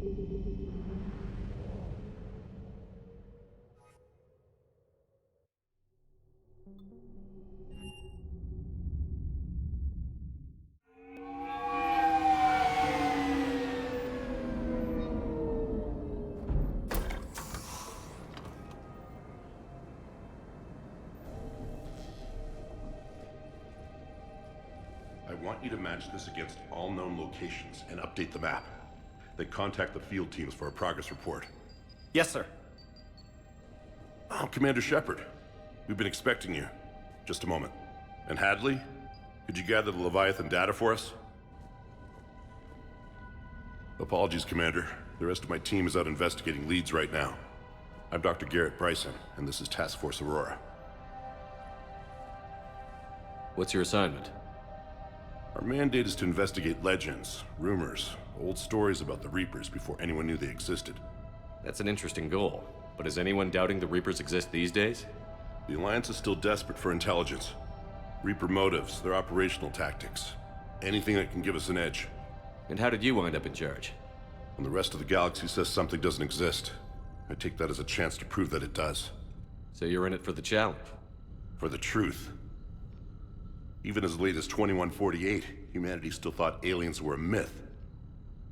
I want you to match this against all known locations and update the map. Then contact the field teams for a progress report. Yes, sir. Oh, Commander Shepard. We've been expecting you. Just a moment. And Hadley? Could you gather the Leviathan data for us? Apologies, Commander. The rest of my team is out investigating leads right now. I'm Dr. Garrett Bryson, and this is Task Force Aurora. What's your assignment? Our mandate is to investigate legends, rumors, old stories about the Reapers before anyone knew they existed. That's an interesting goal, but is anyone doubting the Reapers exist these days? The Alliance is still desperate for intelligence. Reaper motives, their operational tactics. Anything that can give us an edge. And how did you wind up in charge? When the rest of the galaxy says something doesn't exist, I take that as a chance to prove that it does. So you're in it for the challenge? For the truth. Even as late as 2148, humanity still thought aliens were a myth.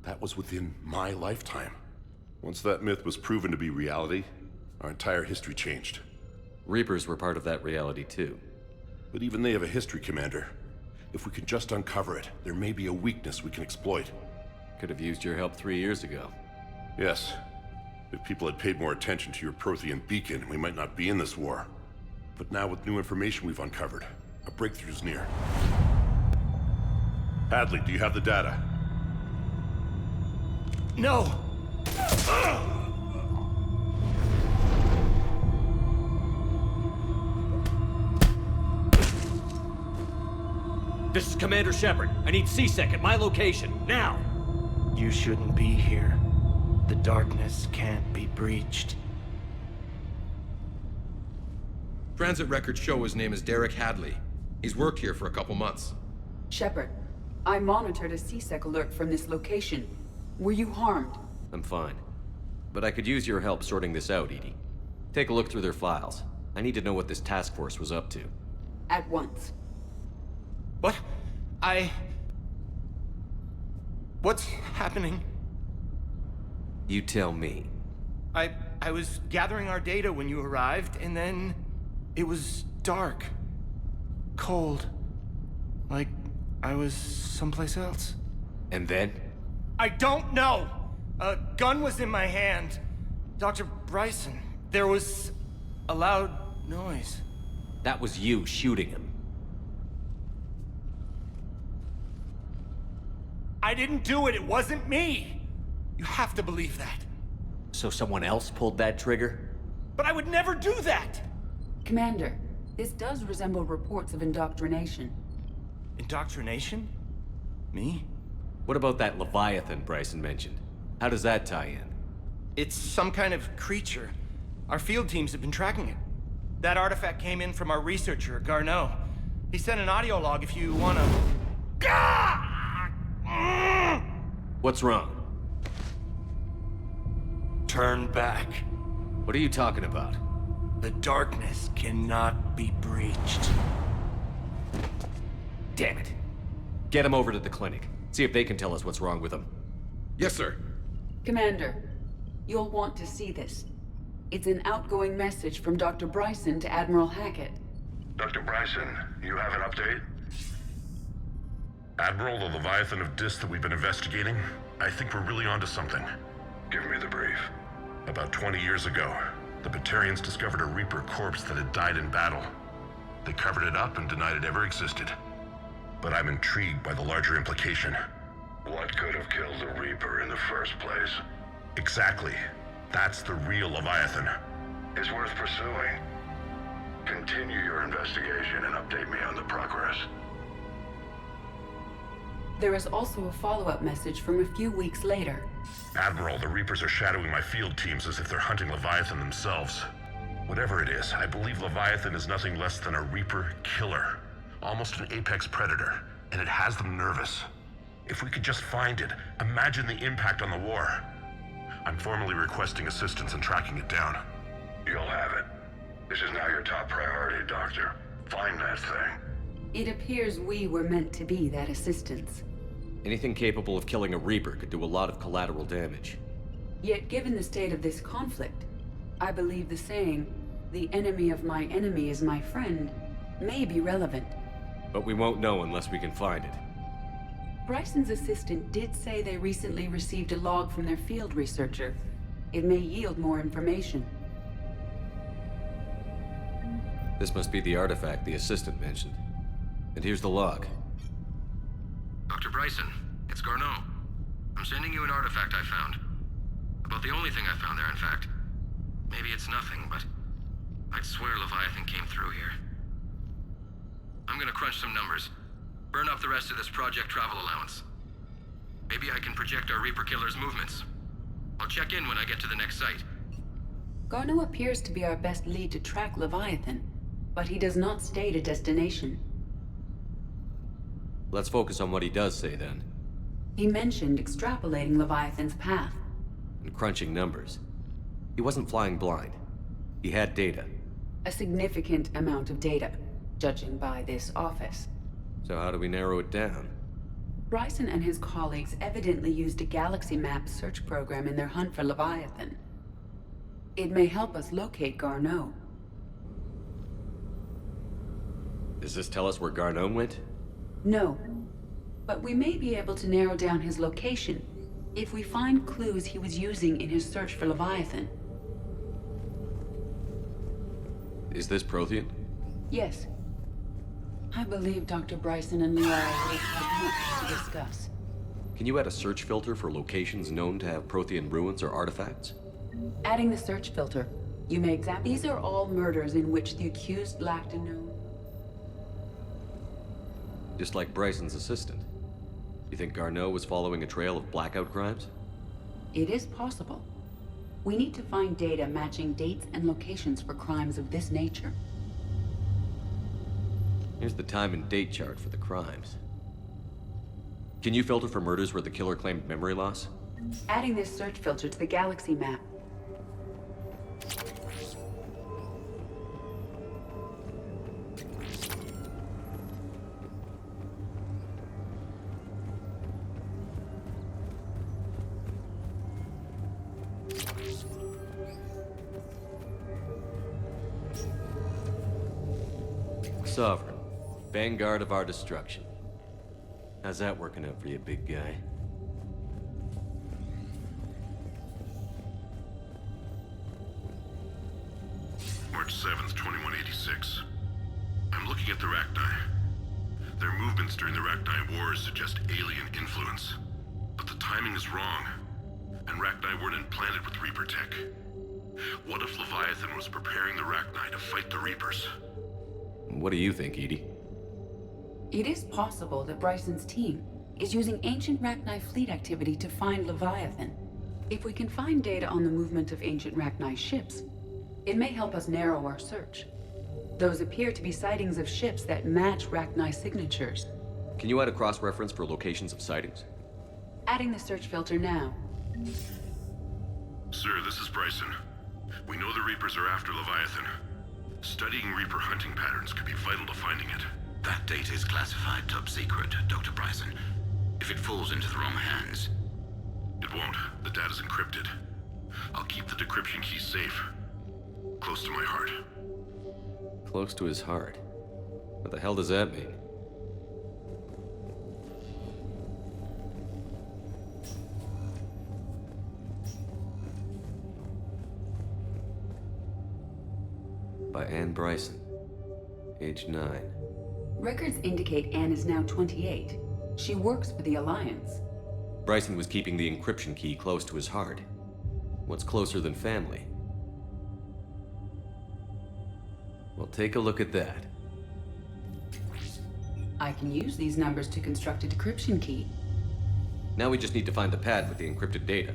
That was within my lifetime. Once that myth was proven to be reality, our entire history changed. Reapers were part of that reality too. But even they have a history, Commander. If we can just uncover it, there may be a weakness we can exploit. Could have used your help 3 years ago. Yes. If people had paid more attention to your Prothean beacon, we might not be in this war. But now with new information we've uncovered, a breakthrough's near. Hadley, do you have the data? No! This is Commander Shepard. I need C-Sec at my location, now! You shouldn't be here. The darkness can't be breached. Transit records show his name is Derek Hadley. He's worked here for a couple months. Shepard, I monitored a C-Sec alert from this location. Were you harmed? I'm fine. But I could use your help sorting this out, Edie. Take a look through their files. I need to know what this task force was up to. At once. What? What's happening? You tell me. I was gathering our data when you arrived, and then it was dark. Cold. Like I was someplace else. And then? I don't know! A gun was in my hand. Dr. Bryson, there was a loud noise. That was you shooting him. I didn't do it, it wasn't me! You have to believe that. So someone else pulled that trigger? But I would never do that! Commander, this does resemble reports of indoctrination. Indoctrination? Me? What about that Leviathan Bryson mentioned? How does that tie in? It's some kind of creature. Our field teams have been tracking it. That artifact came in from our researcher, Garneau. He sent an audio log if you wanna... What's wrong? Turn back. What are you talking about? The darkness cannot be breached. Damn it. Get him over to the clinic. See if they can tell us what's wrong with him. Yes, sir. Commander, you'll want to see this. It's an outgoing message from Dr. Bryson to Admiral Hackett. Dr. Bryson, you have an update? Admiral, the Leviathan of Dis that we've been investigating, I think we're really onto something. Give me the brief. About 20 years ago, the Batarians discovered a Reaper corpse that had died in battle. They covered it up and denied it ever existed. But I'm intrigued by the larger implication. What could have killed the Reaper in the first place? Exactly. That's the real Leviathan. It's worth pursuing. Continue your investigation and update me on the progress. There is also a follow-up message from a few weeks later. Admiral, the Reapers are shadowing my field teams as if they're hunting Leviathan themselves. Whatever it is, I believe Leviathan is nothing less than a Reaper killer. Almost an apex predator, and it has them nervous. If we could just find it, imagine the impact on the war. I'm formally requesting assistance in tracking it down. You'll have it. This is now your top priority, Doctor. Find that thing. It appears we were meant to be that assistance. Anything capable of killing a Reaper could do a lot of collateral damage. Yet given the state of this conflict, I believe the saying, "The enemy of my enemy is my friend," may be relevant. But we won't know unless we can find it. Bryson's assistant did say they recently received a log from their field researcher. It may yield more information. This must be the artifact the assistant mentioned. And here's the log. Dr. Bryson, it's Garneau. I'm sending you an artifact I found. About the only thing I found there, in fact. Maybe it's nothing, but I'd swear Leviathan came through here. I'm gonna crunch some numbers. Burn up the rest of this project travel allowance. Maybe I can project our Reaper killer's movements. I'll check in when I get to the next site. Garneau appears to be our best lead to track Leviathan, but he does not state a destination. Let's focus on what he does say then. He mentioned extrapolating Leviathan's path. And crunching numbers. He wasn't flying blind. He had data. A significant amount of data, judging by this office. So how do we narrow it down? Bryson and his colleagues evidently used a galaxy map search program in their hunt for Leviathan. It may help us locate Garneau. Does this tell us where Garneau went? No, but we may be able to narrow down his location if we find clues he was using in his search for Leviathan. Is this Prothean? Yes. I believe Dr. Bryson and Leora will have much to discuss. Can you add a search filter for locations known to have Prothean ruins or artifacts? Adding the search filter, you may examine. These are all murders in which the accused lacked a known. Just like Bryson's assistant. You think Garneau was following a trail of blackout crimes? It is possible. We need to find data matching dates and locations for crimes of this nature. Here's the time and date chart for the crimes. Can you filter for murders where the killer claimed memory loss? Adding this search filter to the galaxy map. Sovereign. Vanguard of our destruction. How's that working out for you, big guy? March 7th, 2186. I'm looking at the Rachni. Their movements during the Rachni Wars suggest alien influence. But the timing is wrong. And Rachni weren't implanted with Reaper tech. What if Leviathan was preparing the Rachni to fight the Reapers? What do you think, Edie? It is possible that Bryson's team is using ancient Rachni fleet activity to find Leviathan. If we can find data on the movement of ancient Rachni ships, it may help us narrow our search. Those appear to be sightings of ships that match Rachni signatures. Can you add a cross-reference for locations of sightings? Adding the search filter now. Sir, this is Bryson. We know the Reapers are after Leviathan. Studying Reaper hunting patterns could be vital to finding it. That data is classified top secret, Dr. Bryson. If it falls into the wrong hands... It won't. The data's encrypted. I'll keep the decryption key safe. Close to my heart. Close to his heart. What the hell does that mean? By Anne Bryson. Age 9. Records indicate Anne is now 28. She works for the Alliance. Bryson was keeping the encryption key close to his heart. What's closer than family? Well, take a look at that. I can use these numbers to construct a decryption key. Now we just need to find the pad with the encrypted data.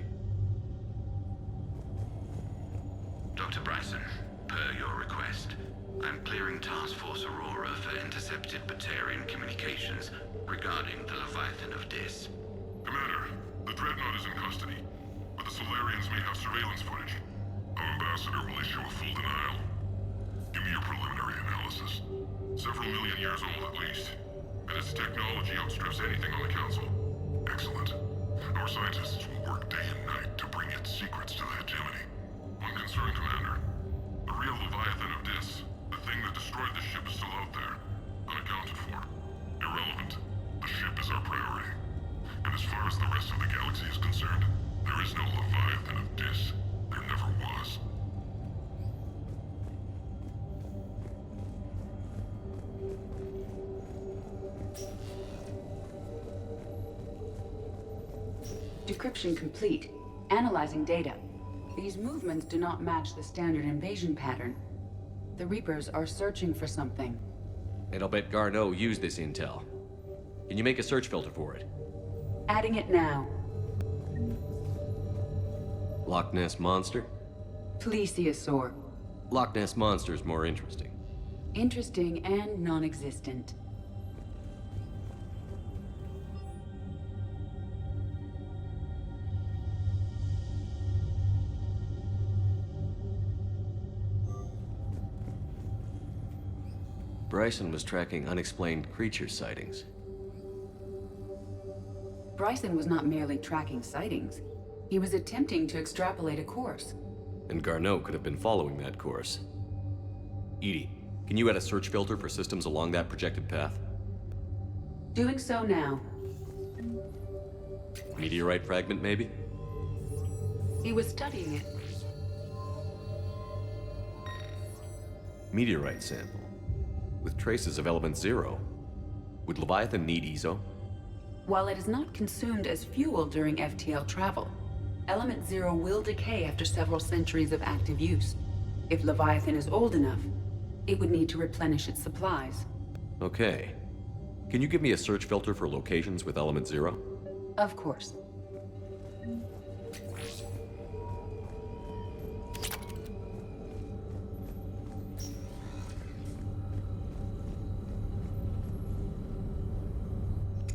Dr. Bryson, per your request, I'm clearing Task Force Aurora for intercepted Batarian communications regarding the Leviathan of Dis. Commander, the Dreadnought is in custody, but the Solarians may have surveillance footage. Our ambassador will issue a full denial. Give me your preliminary analysis. Several million years old at least. And its technology outstrips anything on the Council. Excellent. Our scientists will work day and night to bring its secrets to the hegemony. One concern, Commander. The real Leviathan of Dis, the thing that destroyed the ship, is still out there. Unaccounted for. Irrelevant. The ship is our priority. And as far as the rest of the galaxy is concerned, there is no Leviathan of Dis. There never was. Decryption complete. Analyzing data. These movements do not match the standard invasion pattern. The Reapers are searching for something. And I'll bet Garneau used this intel. Can you make a search filter for it? Adding it now. Loch Ness Monster? Plesiosaur. Loch Ness Monster's more interesting. Interesting and non-existent. Bryson was tracking unexplained creature sightings. Bryson was not merely tracking sightings. He was attempting to extrapolate a course. And Garneau could have been following that course. EDI, can you add a search filter for systems along that projected path? Doing so now. Meteorite fragment, maybe? He was studying it. Meteorite sample. With traces of element 0. Would Leviathan need ESO? While it is not consumed as fuel during FTL travel, Element 0 will decay after several centuries of active use. If Leviathan is old enough, it would need to replenish its supplies. Okay. Can you give me a search filter for locations with element 0? Of course.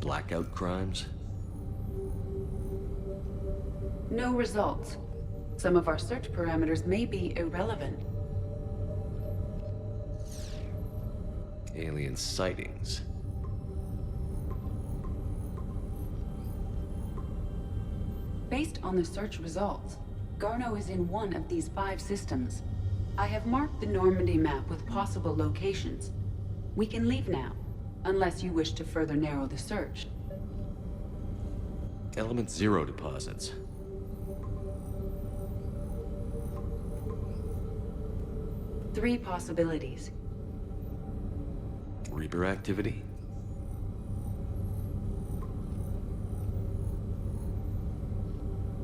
Blackout crimes? No results. Some of our search parameters may be irrelevant. Alien sightings. Based on the search results, Garneau is in one of these 5 systems. I have marked the Normandy map with possible locations. We can leave now, unless you wish to further narrow the search. Element 0 deposits. Three possibilities. Reaper activity?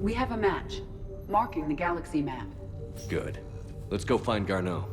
We have a match, marking the galaxy map. Good. Let's go find Garneau.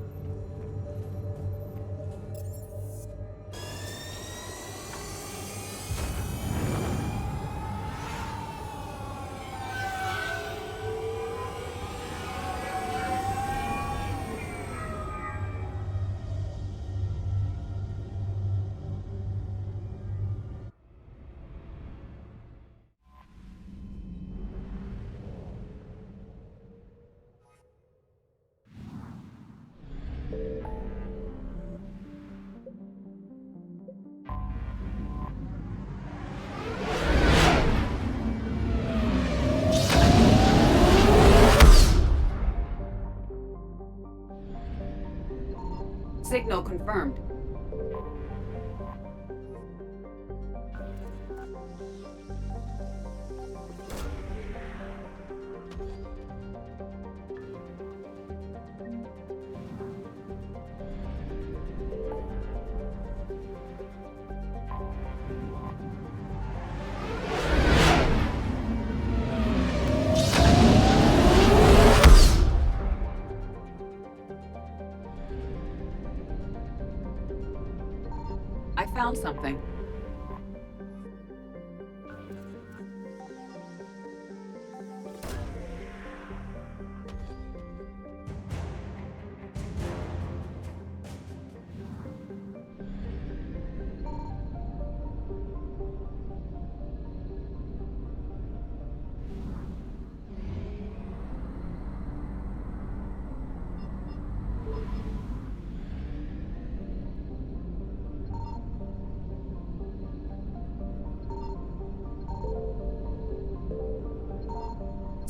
Signal confirmed. I found something.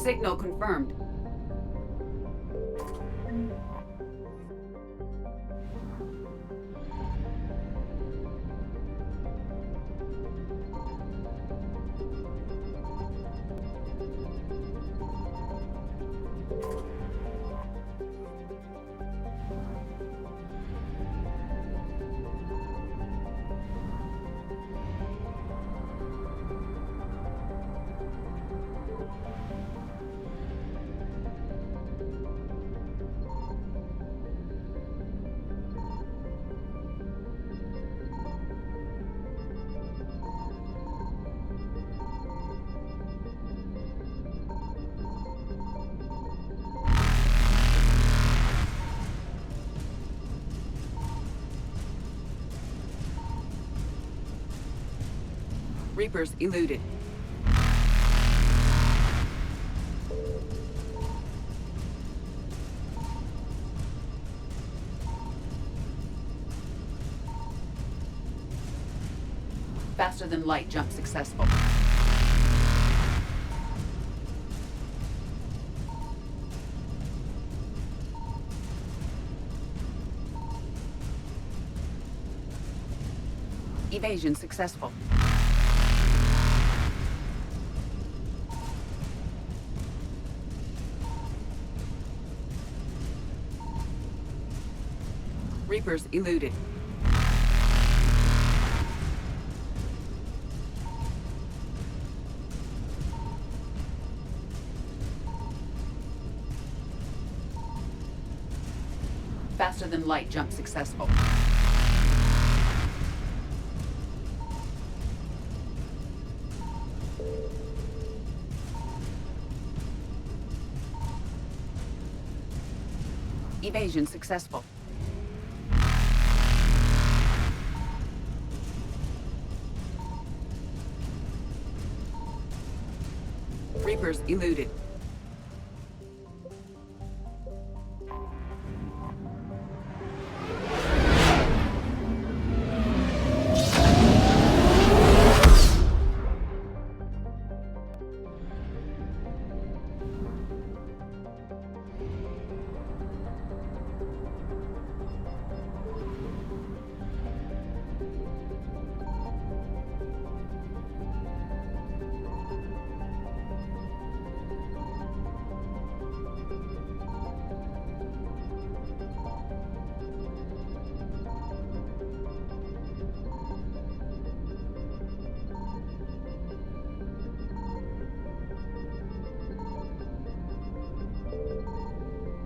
Signal confirmed. Reapers eluded. Faster than light jump successful. Evasion successful. Reapers eluded. Faster than light jump successful. Evasion successful. Reapers eluded.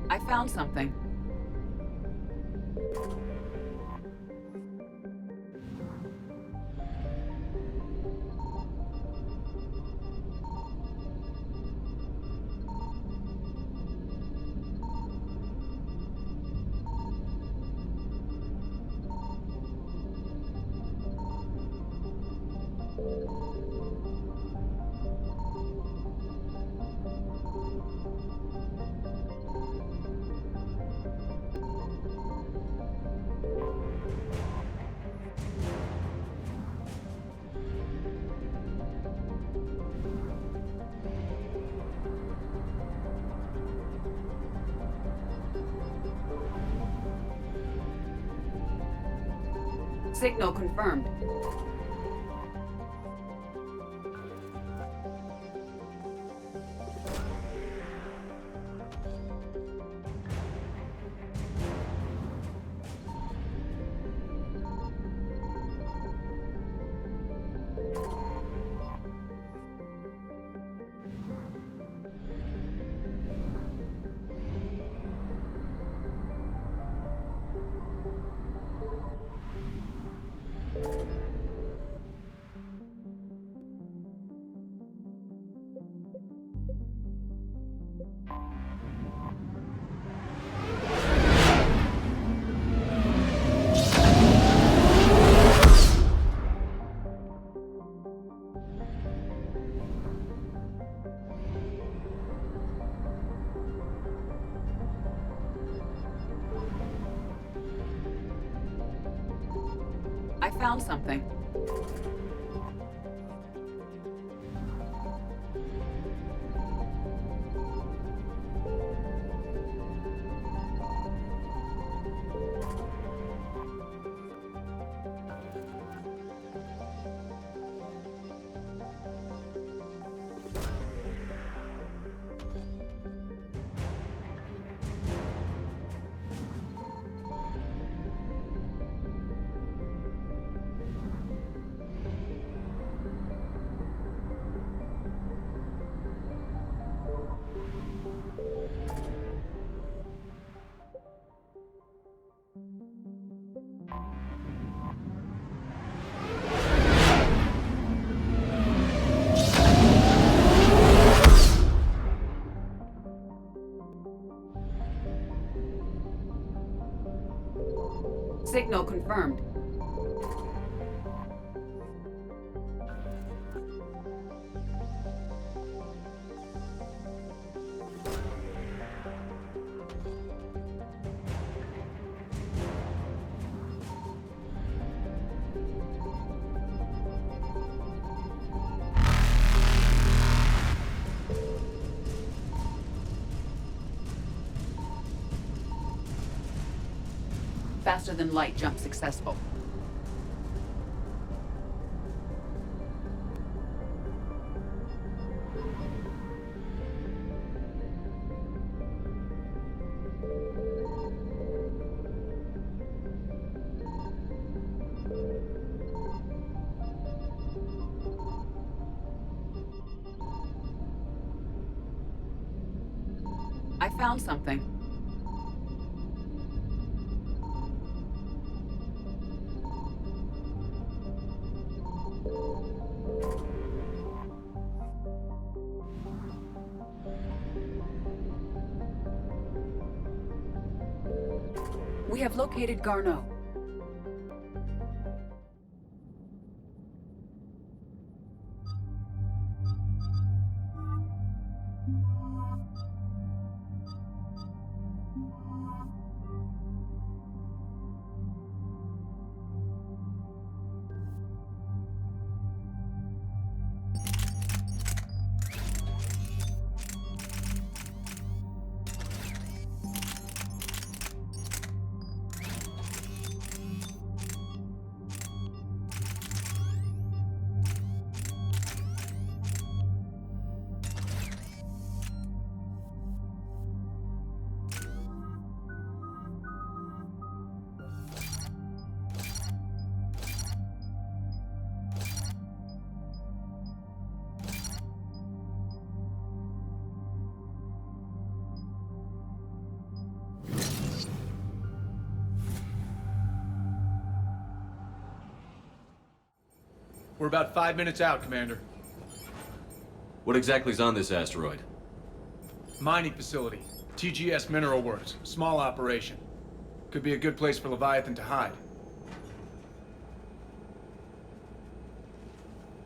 I found something. Signal confirmed. I found something. Signal confirmed. Faster than light jump successful. I found something. We have located Garneau. We're about 5 minutes out, Commander. What exactly is on this asteroid? Mining facility. TGS Mineral Works. Small operation. Could be a good place for Leviathan to hide.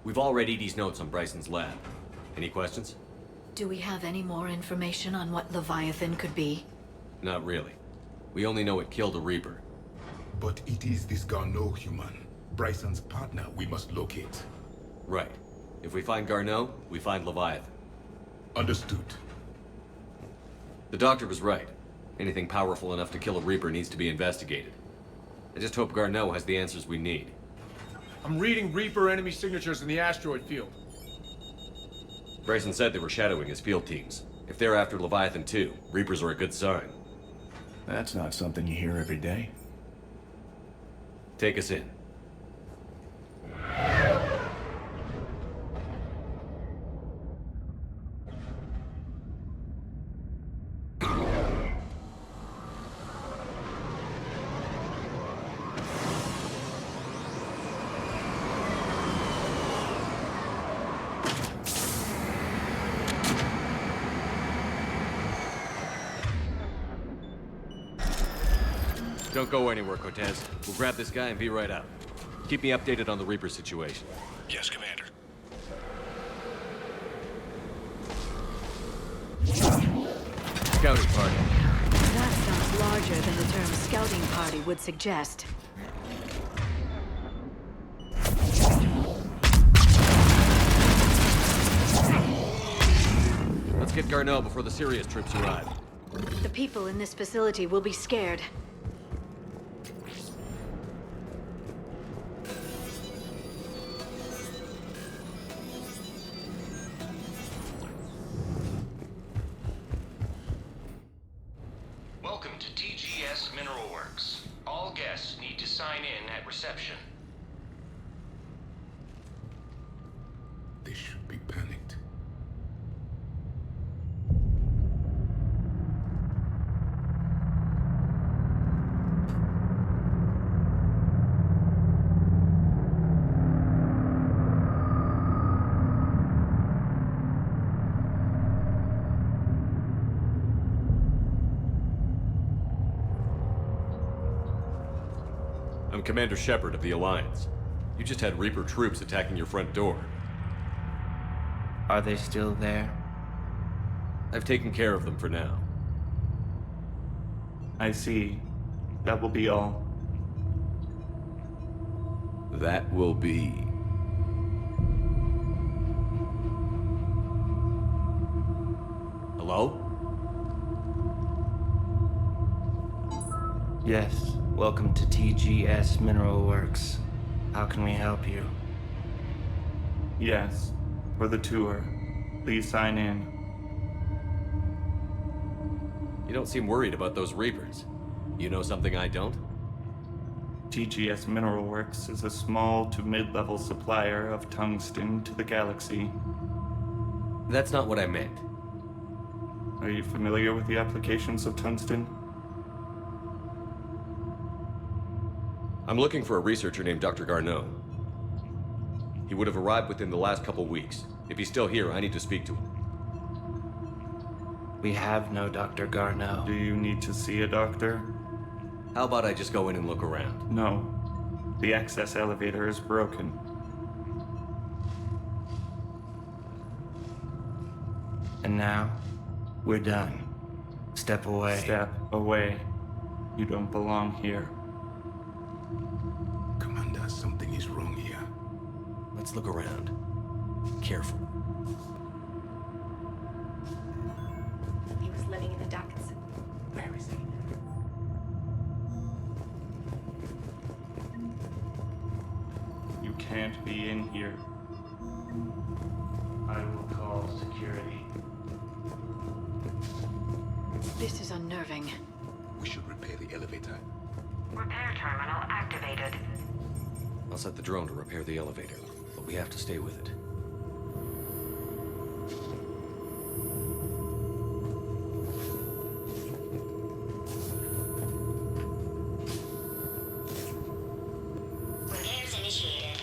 We've all read Edie's notes on Bryson's lab. Any questions? Do we have any more information on what Leviathan could be? Not really. We only know it killed a Reaper. But it is this Garneau human, Bryson's partner, we must locate. Right. If we find Garneau, we find Leviathan. Understood. The doctor was right. Anything powerful enough to kill a Reaper needs to be investigated. I just hope Garneau has the answers we need. I'm reading Reaper enemy signatures in the asteroid field. Bryson said they were shadowing his field teams. If they're after Leviathan too, Reapers are a good sign. That's not something you hear every day. Take us in. Don't go anywhere, Cortez. We'll grab this guy and be right out. Keep me updated on the Reaper situation. Yes, Commander. Scouting party. That sounds larger than the term scouting party would suggest. Let's get Garneau before the serious troops arrive. The people in this facility will be scared. Welcome to TGS Mineral Works. All guests need to sign in at reception. They should be panicked. I'm Commander Shepard of the Alliance. You just had Reaper troops attacking your front door. Are they still there? I've taken care of them for now. I see. That will be all. That will be... Hello? Yes. Welcome to TGS Mineral Works. How can we help you? Yes. For the tour. Please sign in. You don't seem worried about those Reapers. You know something I don't? TGS Mineral Works is a small to mid-level supplier of tungsten to the galaxy. That's not what I meant. Are you familiar with the applications of tungsten? I'm looking for a researcher named Dr. Garneau. He would have arrived within the last couple weeks. If he's still here, I need to speak to him. We have no Dr. Garneau. Do you need to see a doctor? How about I just go in and look around? No. The access elevator is broken. And now, we're done. Step away. Step away. You don't belong here. Commander, something is wrong here. Let's look around. Careful. He was living in the ducts. Where is he? You can't be in here. I will call security. This is unnerving. We should repair the elevator. Repair terminal activated. I'll set the drone to repair the elevator, but we have to stay with it. Repairs initiated.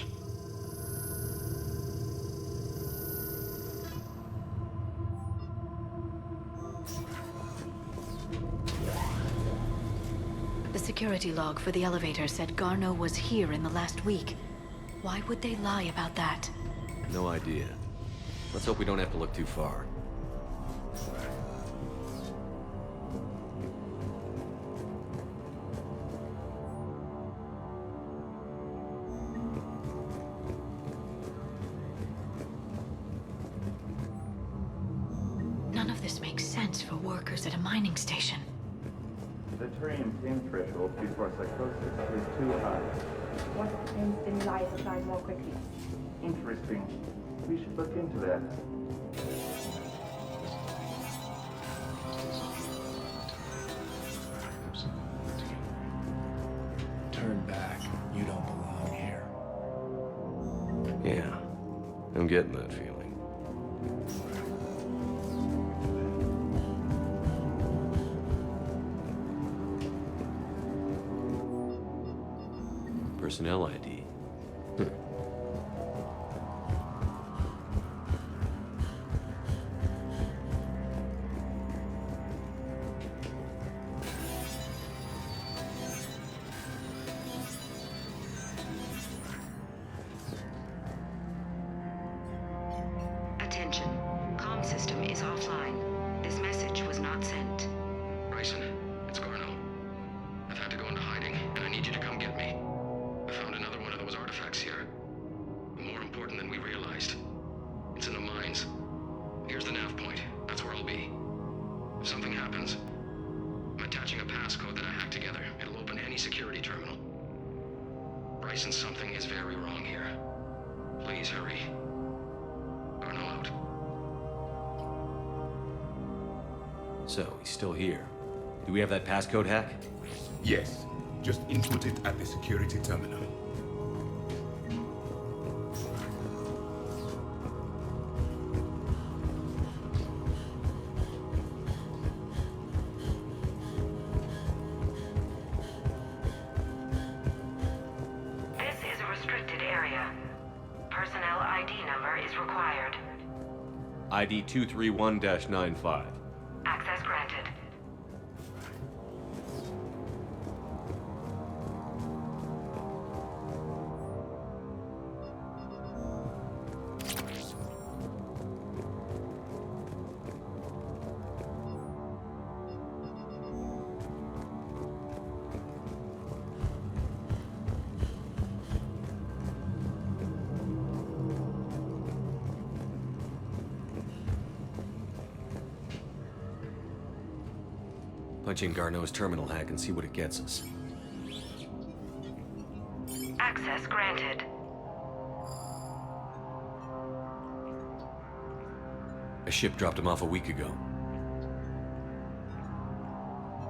The security log for the elevator said Garneau was here in the last week. Why would they lie about that? No idea. Let's hope we don't have to look too far. None of this makes sense for workers at a mining station. The Turian pain threshold before psychosis is too high. What pain stimuli is applied more quickly? Interesting. We should look into that. Turn back. You don't belong here. Yeah, I'm getting that feeling. Personnel ID. Attention. Comm system is offline. This message was not sent. Bryson, it's Garneau. I've had to go into hiding, and I need you to come get me. I found another one of those artifacts here. More important than we realized. It's in the mines. Here's the nav point. That's where I'll be. If something happens, I'm attaching a passcode that I hacked together. It'll open any security terminal. Bryson, something is very wrong here. Please hurry. Garneau out. So, he's still here. Do we have that passcode hack? Yes. Just input it at the security terminal. This is a restricted area. Personnel ID number is required. ID 231-95. Access granted. Punch in Garneau's terminal hack and see what it gets us. Access granted. A ship dropped him off a week ago.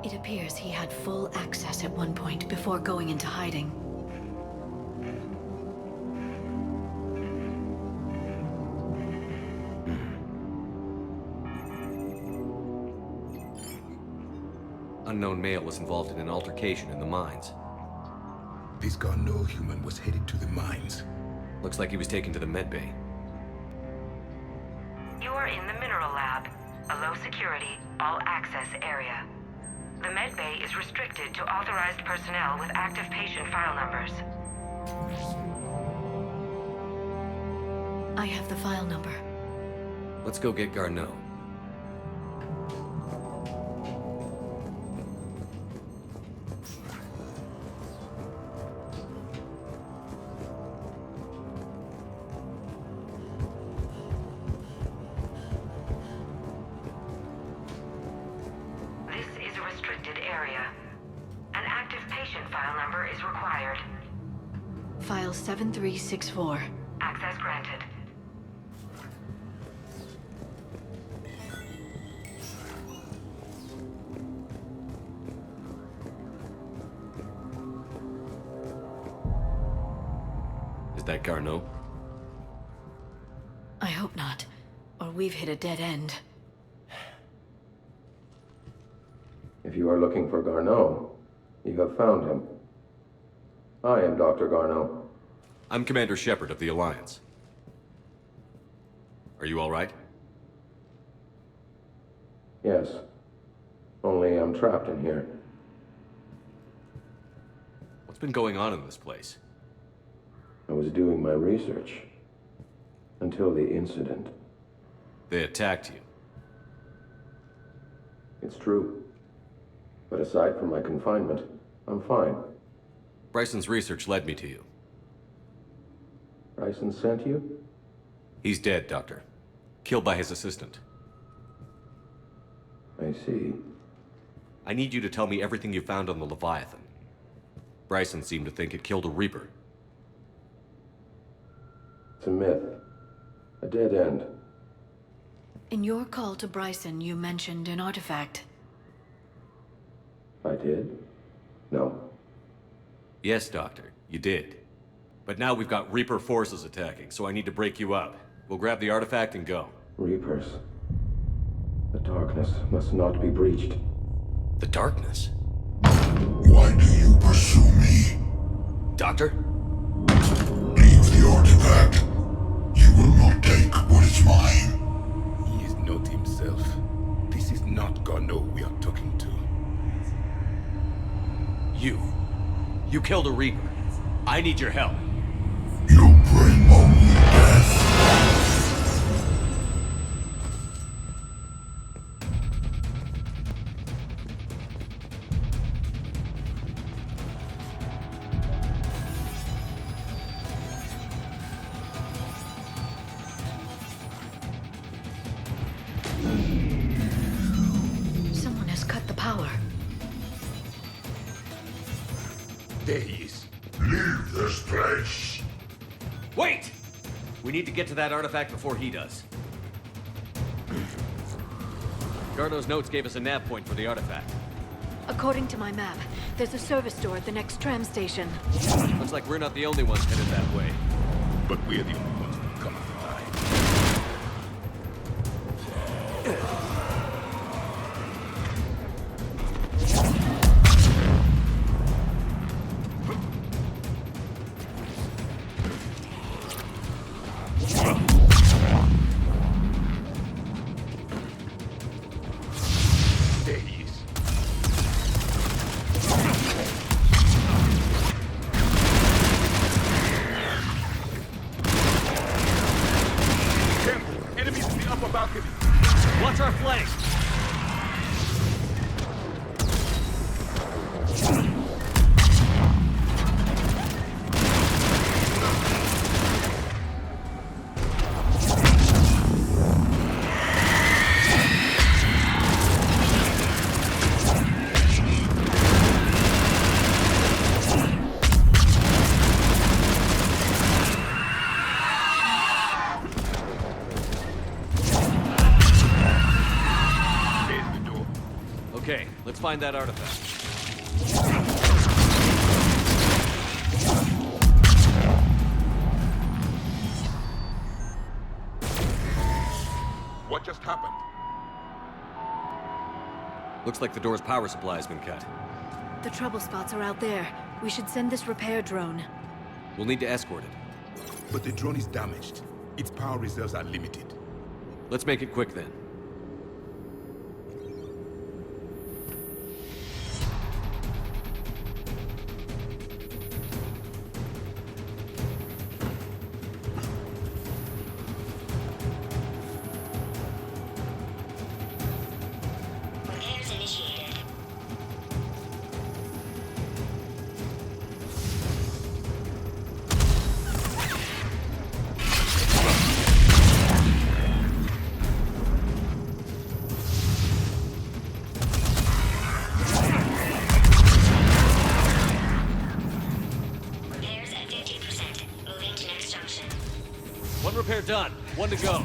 It appears he had full access at one point before going into hiding. Unknown male was involved in an altercation in the mines. This Garneau human was headed to the mines. Looks like he was taken to the medbay. You are in the mineral lab, a low security, all access area. The medbay is restricted to authorized personnel with active patient file numbers. I have the file number. Let's go get Garneau. This is a restricted area. An active patient file number is required. File 7364. Access granted. Is that Garneau? I hope not, or we've hit a dead end. If you are looking for Garneau, you have found him. I am Dr. Garneau. I'm Commander Shepard of the Alliance. Are you all right? Yes. Only I'm trapped in here. What's been going on in this place? I was doing my research. Until the incident. They attacked you. It's true. But aside from my confinement, I'm fine. Bryson's research led me to you. Bryson sent you? He's dead, Doctor. Killed by his assistant. I see. I need you to tell me everything you found on the Leviathan. Bryson seemed to think it killed a Reaper. It's a myth. A dead end. In your call to Bryson, you mentioned an artifact. I did? No. Yes, Doctor, you did. But now we've got Reaper forces attacking, so I need to break you up. We'll grab the artifact and go. Reapers. The darkness must not be breached. The darkness? Why do you pursue me? Doctor? Leave the artifact. You will not take what is mine. He is not himself. This is not Garneau we are talking to. You killed a Reaper. I need your help. You bring only death. Someone has cut the power. There he is. Leave this place. Wait! We need to get to that artifact before he does. Garneau's notes gave us a nav point for the artifact. According to my map, there's a service door at the next tram station. Looks like we're not the only ones headed that way. But we're the only ones who come alive. There he is. Okay, let's find that artifact. What just happened? Looks like the door's power supply has been cut. The trouble spots are out there. We should send this repair drone. We'll need to escort it. But the drone is damaged. Its power reserves are limited. Let's make it quick then. Repairs initiated. Repairs at 50%. Moving to next junction. One repair done. One to go.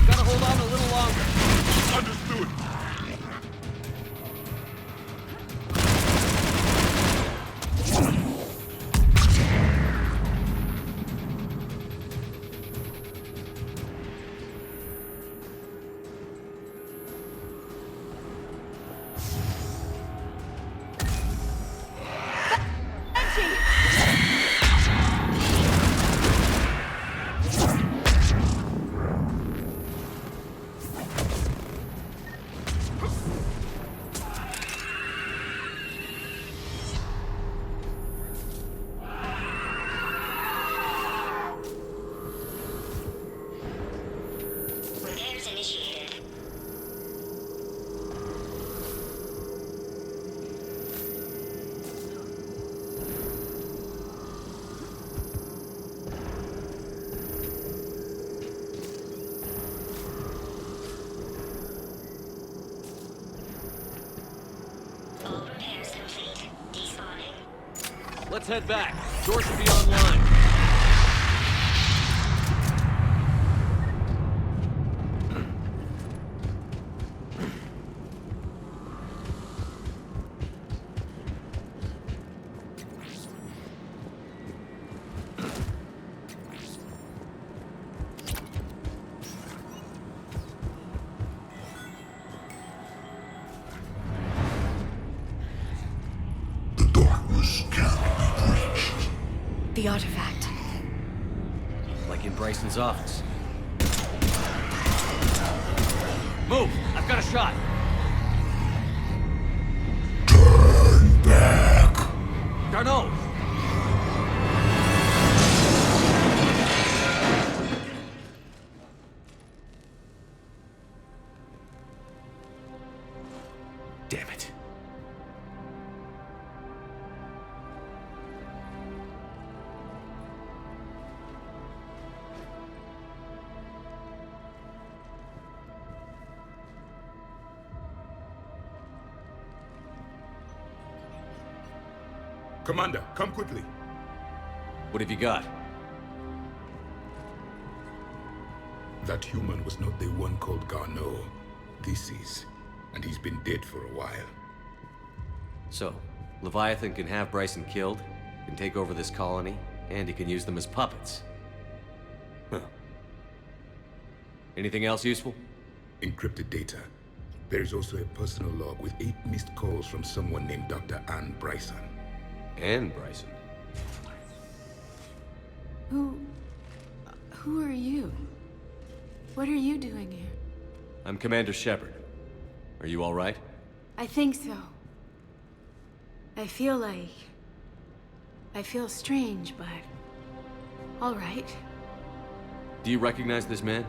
Gotta hold on a little longer. Understood. Repairs initiated. All repairs complete. Despawning. Let's head back. Door should be online. The darkness can't be breached. The artifact. Like in Bryson's office. Move! I've got a shot! Turn back. Garneau! Damn it. Commander, come quickly. What have you got? That human was not the one called Garneau. This is. And he's been dead for a while. So, Leviathan can have Bryson killed, can take over this colony, and he can use them as puppets. Huh. Anything else useful? Encrypted data. There is also a personal log with 8 missed calls from someone named Dr. Anne Bryson. Anne Bryson? Who are you? What are you doing here? I'm Commander Shepard. Are you all right? I think so. I feel strange, but all right. Do you recognize this man?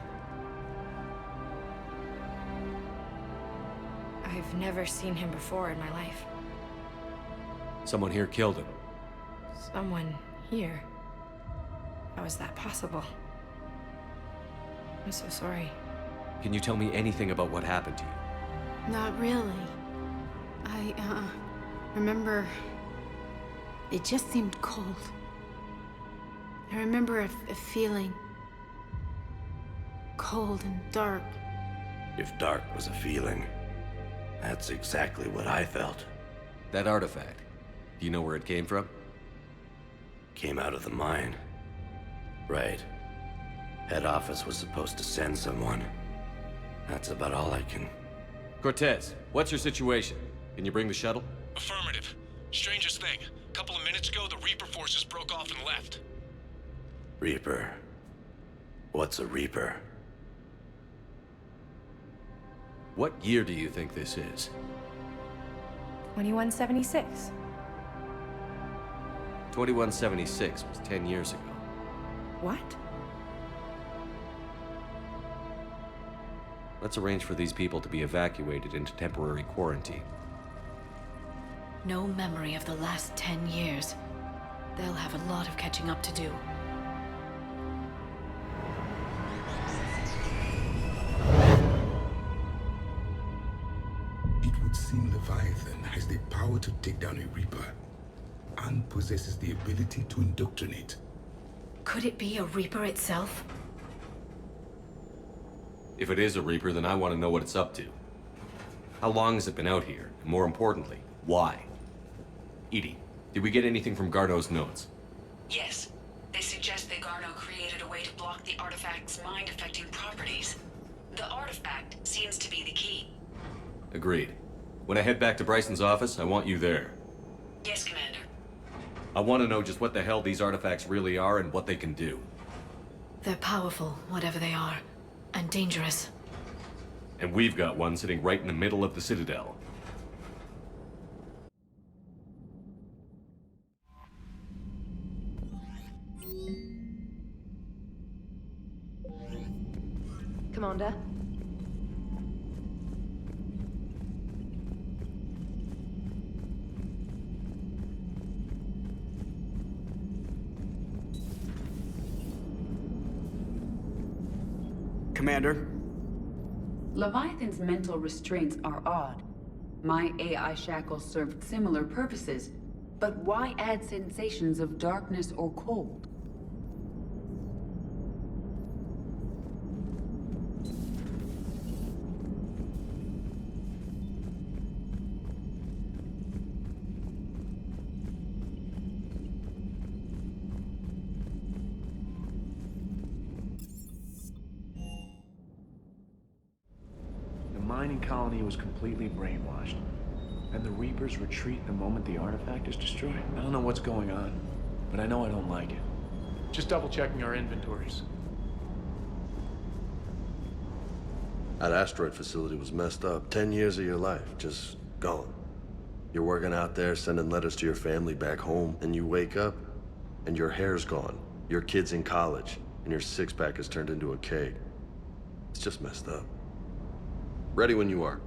I've never seen him before in my life. Someone here killed him. Someone here. How is that possible? I'm so sorry. Can you tell me anything about what happened to you? Not really. I remember it just seemed cold. I remember a feeling cold and dark. If dark was a feeling, That's exactly what I felt. That artifact, do you know where it came from? Came out of the mine. Right. Head office was supposed to send someone. That's about all I can... Cortez, what's your situation? Can you bring the shuttle? Affirmative. Strangest thing. Couple of minutes ago, the Reaper forces broke off and left. Reaper. What's a Reaper? What year do you think this is? 2176. 2176 was 10 years ago. What? Let's arrange for these people to be evacuated into temporary quarantine. No memory of the last 10 years. They'll have a lot of catching up to do. It would seem Leviathan has the power to take down a Reaper, and possesses the ability to indoctrinate. Could it be a Reaper itself? If it is a Reaper, then I want to know what it's up to. How long has it been out here? And more importantly, why? Edie, did we get anything from Garneau's notes? Yes. They suggest that Garneau created a way to block the artifact's mind-affecting properties. The artifact seems to be the key. Agreed. When I head back to Bryson's office, I want you there. Yes, Commander. I want to know just what the hell these artifacts really are and what they can do. They're powerful, whatever they are, and dangerous. And we've got one sitting right in the middle of the Citadel. Commander? Commander? Leviathan's mental restraints are odd. My AI shackles served similar purposes, but why add sensations of darkness or cold? The mining colony was completely brainwashed, and the Reapers retreat the moment the artifact is destroyed. I don't know what's going on, but I know I don't like it. Just double-checking our inventories. That asteroid facility was messed up. 10 years of your life, just gone. You're working out there, sending letters to your family back home, and you wake up, and your hair's gone. Your kid's in college, and your six-pack has turned into a keg. It's just messed up. Ready when you are.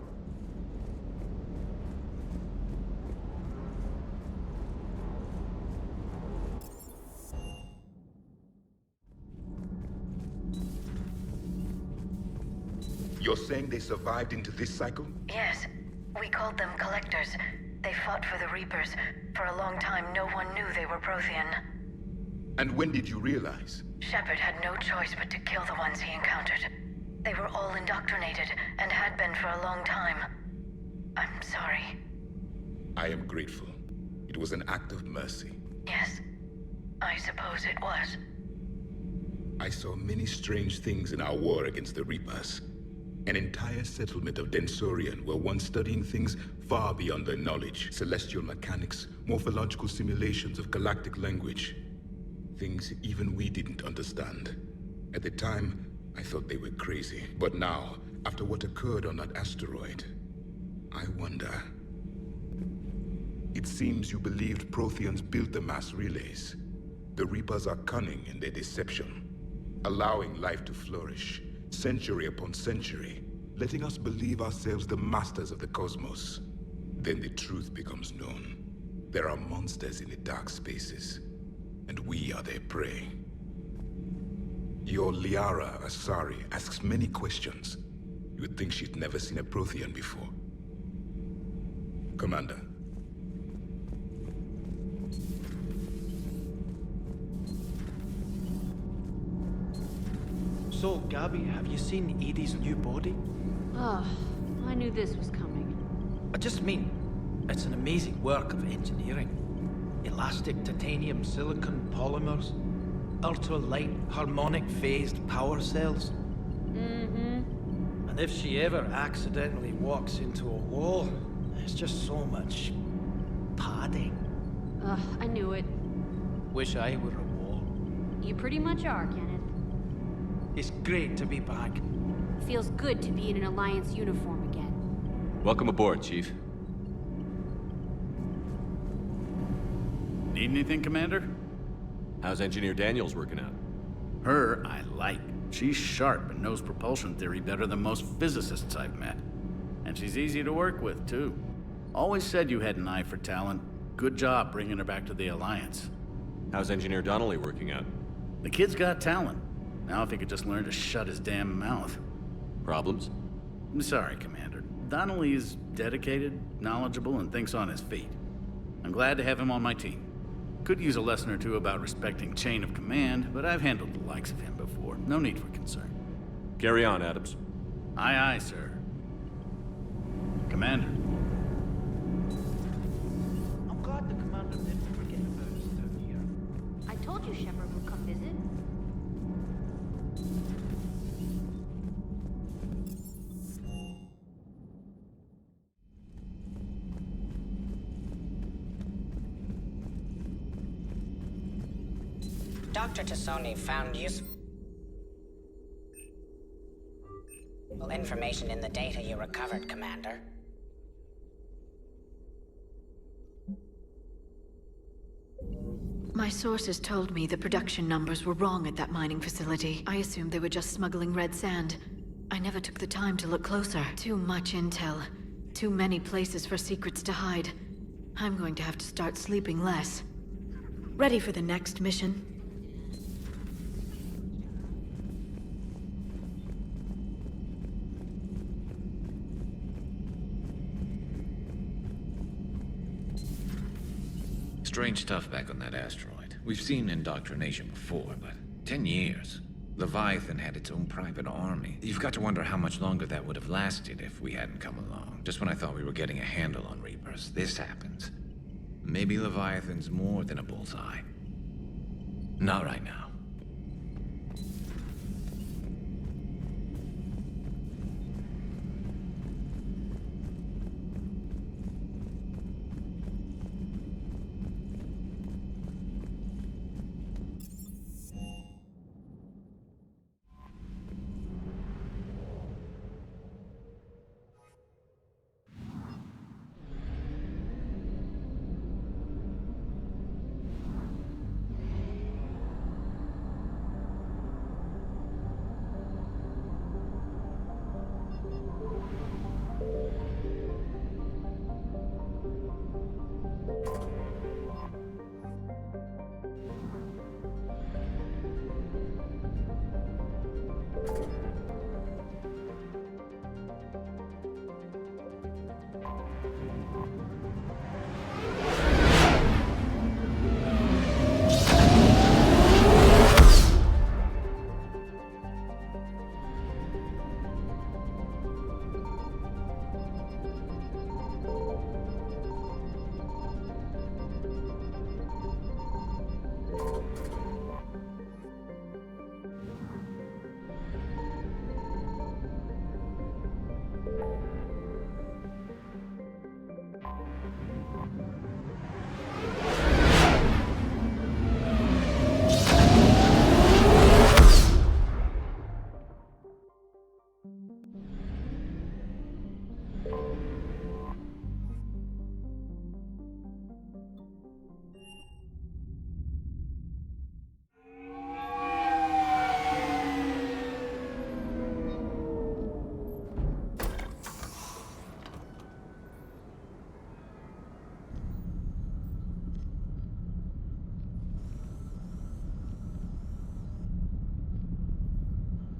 You're saying they survived into this cycle? Yes. We called them Collectors. They fought for the Reapers. For a long time, no one knew they were Prothean. And when did you realize? Shepard had no choice but to kill the ones he encountered. They were all indoctrinated, and had been for a long time. I'm sorry. I am grateful. It was an act of mercy. Yes, I suppose it was. I saw many strange things in our war against the Reapers. An entire settlement of Densorian were once studying things far beyond their knowledge. Celestial mechanics, morphological simulations of galactic language. Things even we didn't understand. At the time, I thought they were crazy. But now, after what occurred on that asteroid, I wonder. It seems you believed Protheans built the mass relays. The Reapers are cunning in their deception, allowing life to flourish, century upon century, letting us believe ourselves the masters of the cosmos. Then the truth becomes known. There are monsters in the dark spaces, and we are their prey. Your Liara Asari asks many questions. You would think she'd never seen a Prothean before. Commander. So, Gabby, have you seen Edie's new body? Oh, I knew this was coming. I just mean, it's an amazing work of engineering. Elastic titanium silicon polymers, ultra-light harmonic phased power cells. And if she ever accidentally walks into a wall, there's just so much padding. Ugh, I knew it. Wish I were a wall. You pretty much are, Kenneth. It's great to be back. Feels good to be in an Alliance uniform again. Welcome aboard, Chief. Need anything, Commander? How's Engineer Daniels working out? Her, I like. She's sharp and knows propulsion theory better than most physicists I've met. And she's easy to work with, too. Always said you had an eye for talent. Good job bringing her back to the Alliance. How's Engineer Donnelly working out? The kid's got talent. Now if he could just learn to shut his damn mouth. Problems? I'm sorry, Commander. Donnelly is dedicated, knowledgeable, and thinks on his feet. I'm glad to have him on my team. Could use a lesson or two about respecting chain of command, but I've handled the likes of him before. No need for concern. Carry on, Adams. Aye, aye, sir. Commander. I'm glad the commander didn't forget about us down here. I told you Shepard would come visit. Dr. Tassoni found useful information in the data you recovered, Commander. My sources told me the production numbers were wrong at that mining facility. I assumed they were just smuggling red sand. I never took the time to look closer. Too much intel. Too many places for secrets to hide. I'm going to have to start sleeping less. Ready for the next mission? Strange stuff back on that asteroid. We've seen indoctrination before, but 10 years. Leviathan had its own private army. You've got to wonder how much longer that would have lasted if we hadn't come along. Just when I thought we were getting a handle on Reapers, this happens. Maybe Leviathan's more than a bullseye. Not right now.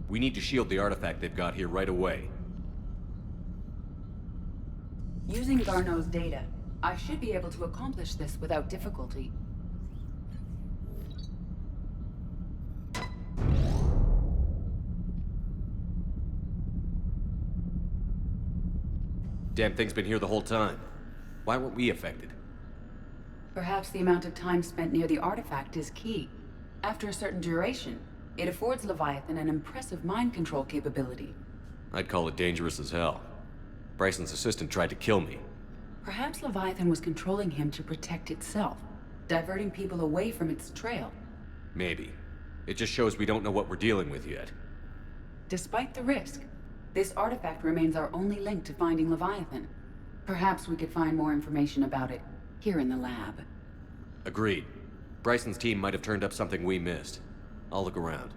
We need to shield the artifact they've got here right away. Using Garneau's data, I should be able to accomplish this without difficulty. Damn thing's been here the whole time. Why weren't we affected? Perhaps the amount of time spent near the artifact is key. After a certain duration, it affords Leviathan an impressive mind control capability. I'd call it dangerous as hell. Bryson's assistant tried to kill me. Perhaps Leviathan was controlling him to protect itself, diverting people away from its trail. Maybe. It just shows we don't know what we're dealing with yet. Despite the risk, this artifact remains our only link to finding Leviathan. Perhaps we could find more information about it here in the lab. Agreed. Bryson's team might have turned up something we missed. I'll look around.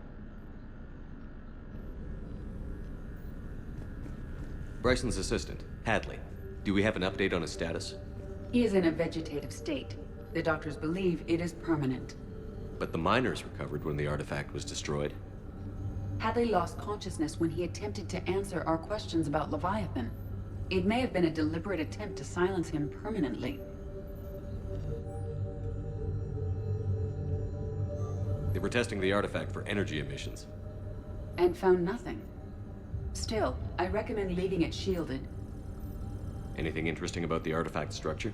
Bryson's assistant, Hadley. Do we have an update on his status? He is in a vegetative state. The doctors believe it is permanent. But the miners recovered when the artifact was destroyed. Hadley lost consciousness when he attempted to answer our questions about Leviathan. It may have been a deliberate attempt to silence him permanently. They were testing the artifact for energy emissions. And found nothing. Still, I recommend leaving it shielded. Anything interesting about the artifact structure?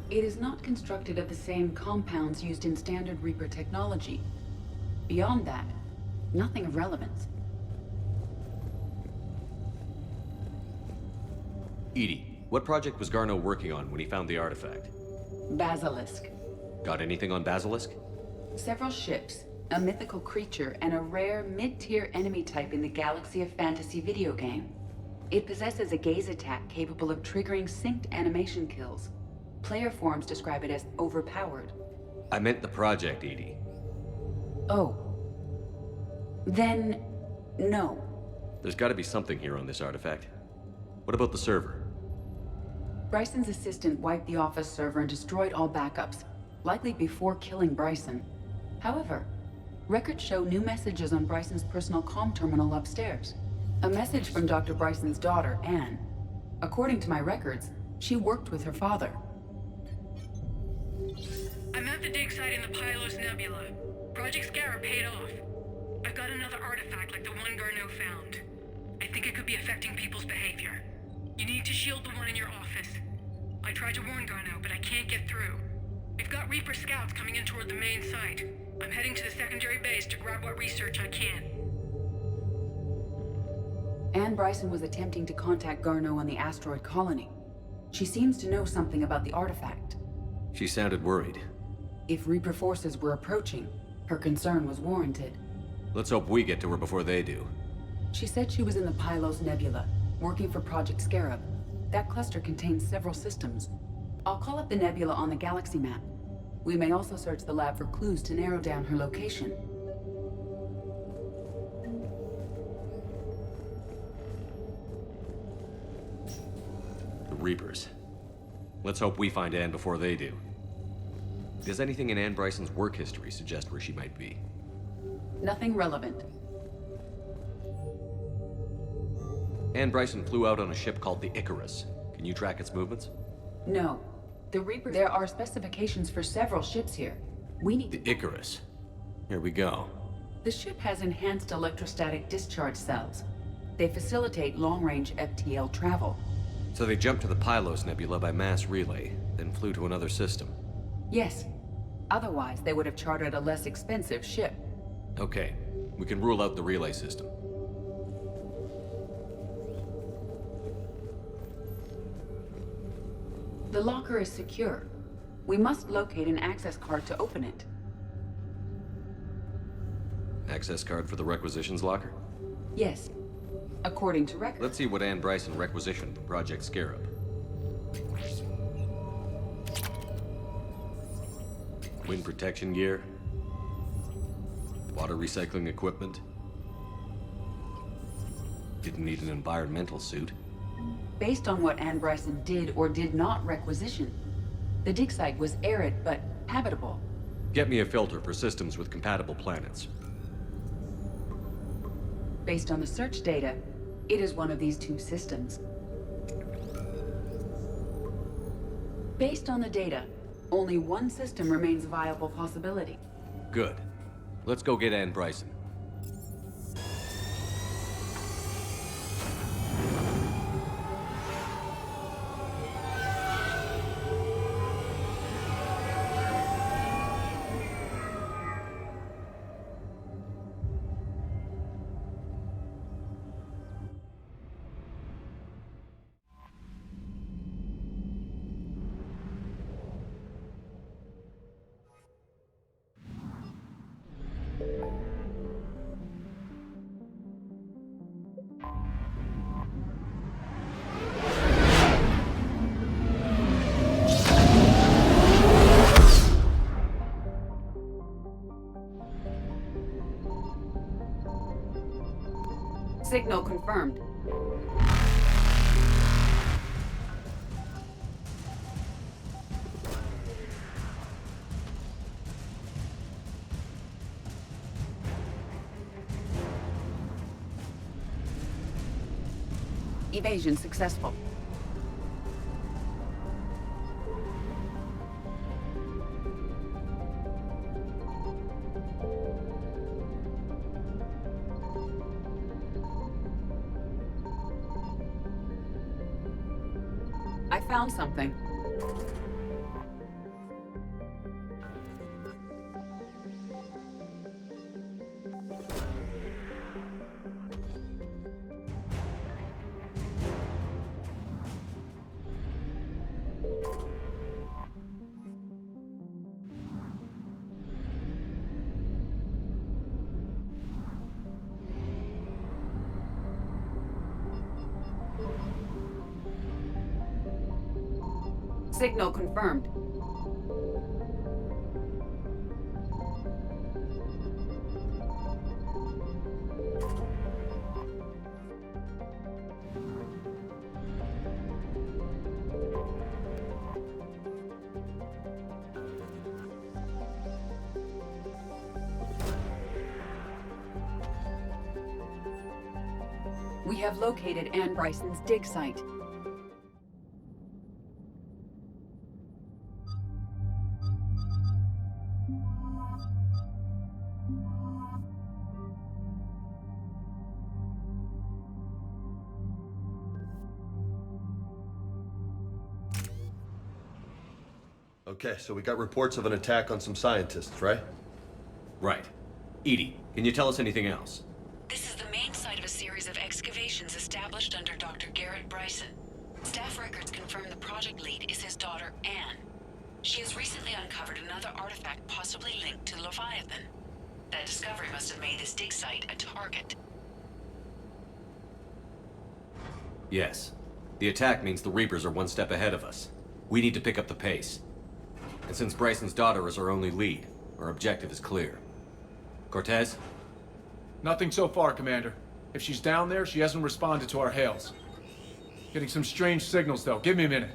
It is not constructed of the same compounds used in standard Reaper technology. Beyond that, nothing of relevance. Edie, what project was Garneau working on when he found the artifact? Basilisk. Got anything on Basilisk? Several ships, a mythical creature, and a rare mid-tier enemy type in the Galaxy of Fantasy video game. It possesses a gaze attack capable of triggering synced animation kills. Player forums describe it as overpowered. I meant the project, Edie. Oh. Then, no. There's gotta be something here on this artifact. What about the server? Bryson's assistant wiped the office server and destroyed all backups, likely before killing Bryson. However, records show new messages on Bryson's personal comm terminal upstairs. A message from Dr. Bryson's daughter, Anne. According to my records, she worked with her father. I'm at the dig site in the Pylos Nebula. Project Scarab paid off. I've got another artifact like the one Garneau found. I think it could be affecting people's behavior. You need to shield the one in your office. I tried to warn Garneau, but I can't get through. We've got Reaper scouts coming in toward the main site. I'm heading to the secondary base to grab what research I can. Anne Bryson was attempting to contact Garneau on the asteroid colony. She seems to know something about the artifact. She sounded worried. If Reaper forces were approaching, her concern was warranted. Let's hope we get to her before they do. She said she was in the Pylos Nebula, working for Project Scarab. That cluster contains several systems. I'll call up the nebula on the galaxy map. We may also search the lab for clues to narrow down her location. The Reapers. Let's hope we find Anne before they do. Does anything in Anne Bryson's work history suggest where she might be? Nothing relevant. Anne Bryson flew out on a ship called the Icarus. Can you track its movements? No. The Reaper... There are specifications for several ships here. We need... The Icarus. Here we go. The ship has enhanced electrostatic discharge cells. They facilitate long-range FTL travel. So they jumped to the Pylos Nebula by mass relay, then flew to another system. Yes. Otherwise, they would have chartered a less expensive ship. Okay. We can rule out the relay system. The locker is secure. We must locate an access card to open it. Access card for the requisitions locker? Yes. According to records. Let's see what Anne Bryson requisitioned from Project Scarab. Wind protection gear. Water recycling equipment. Didn't need an environmental suit. Based on what Anne Bryson did or did not requisition, the dig site was arid but habitable. Get me a filter for systems with compatible planets. Based on the search data, it is one of these two systems. Based on the data, only one system remains a viable possibility. Good. Let's go get Anne Bryson. Evasion successful. I found something. Signal confirmed. We have located Anne Bryson's dig site. Okay, so we got reports of an attack on some scientists, right? Right. Edie, can you tell us anything else? This is the main site of a series of excavations established under Dr. Garrett Bryson. Staff records confirm the project lead is his daughter, Anne. She has recently uncovered another artifact possibly linked to Leviathan. That discovery must have made this dig site a target. Yes. The attack means the Reapers are one step ahead of us. We need to pick up the pace. And since Bryson's daughter is our only lead, our objective is clear. Cortez? Nothing so far, Commander. If she's down there, she hasn't responded to our hails. Getting some strange signals, though. Give me a minute.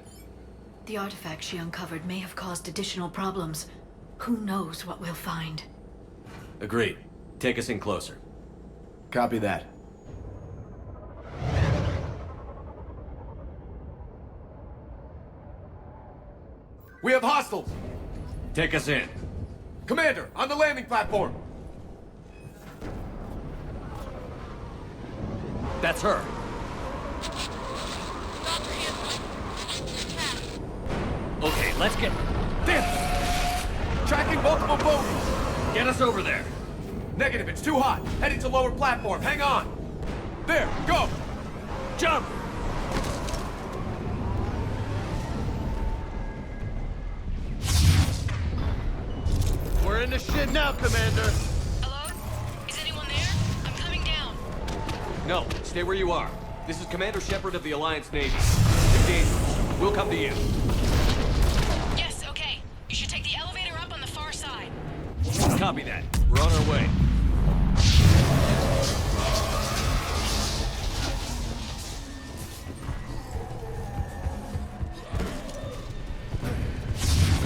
The artifact she uncovered may have caused additional problems. Who knows what we'll find? Agreed. Take us in closer. Copy that. We have hostiles! Take us in. Commander, on the landing platform! That's her. Okay, let's get... Damn! Tracking multiple bogies! Get us over there. Negative, it's too hot. Heading to lower platform, hang on! There, go! Jump! We're in the shit now, Commander! Hello? Is anyone there? I'm coming down. No, stay where you are. This is Commander Shepard of the Alliance Navy. Too dangerous. We'll come to you. Yes, okay. You should take the elevator up on the far side. Copy that. We're on our way.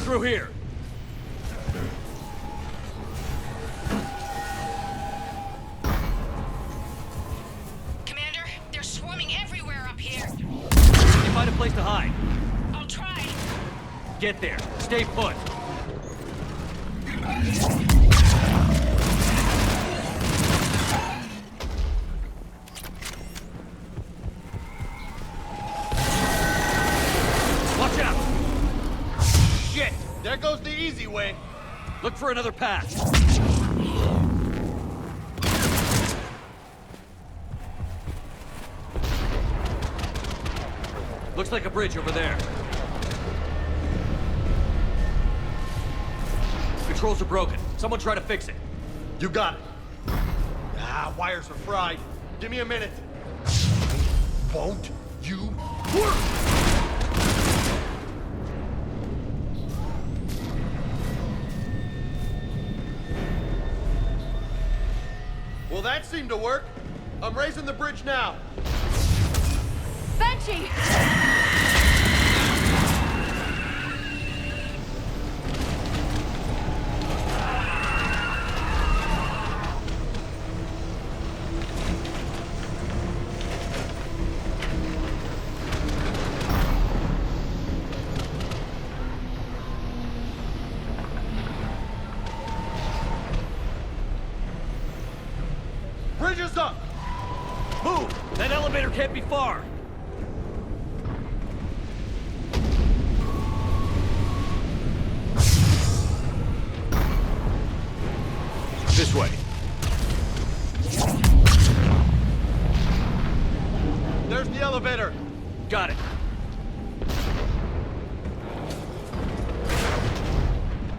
Through here. Commander, they're swarming everywhere up here. Can you find a place to hide? I'll try. Get there. Stay put. Watch out! Shit! There goes the easy way. Look for another path. Looks like a bridge over there. Controls are broken. Someone try to fix it. You got it. Ah, wires are fried. Give me a minute. Won't you work? Well, that seemed to work. I'm raising the bridge now. Banshee! Arms up! Move! That elevator can't be far! This way. There's the elevator! Got it.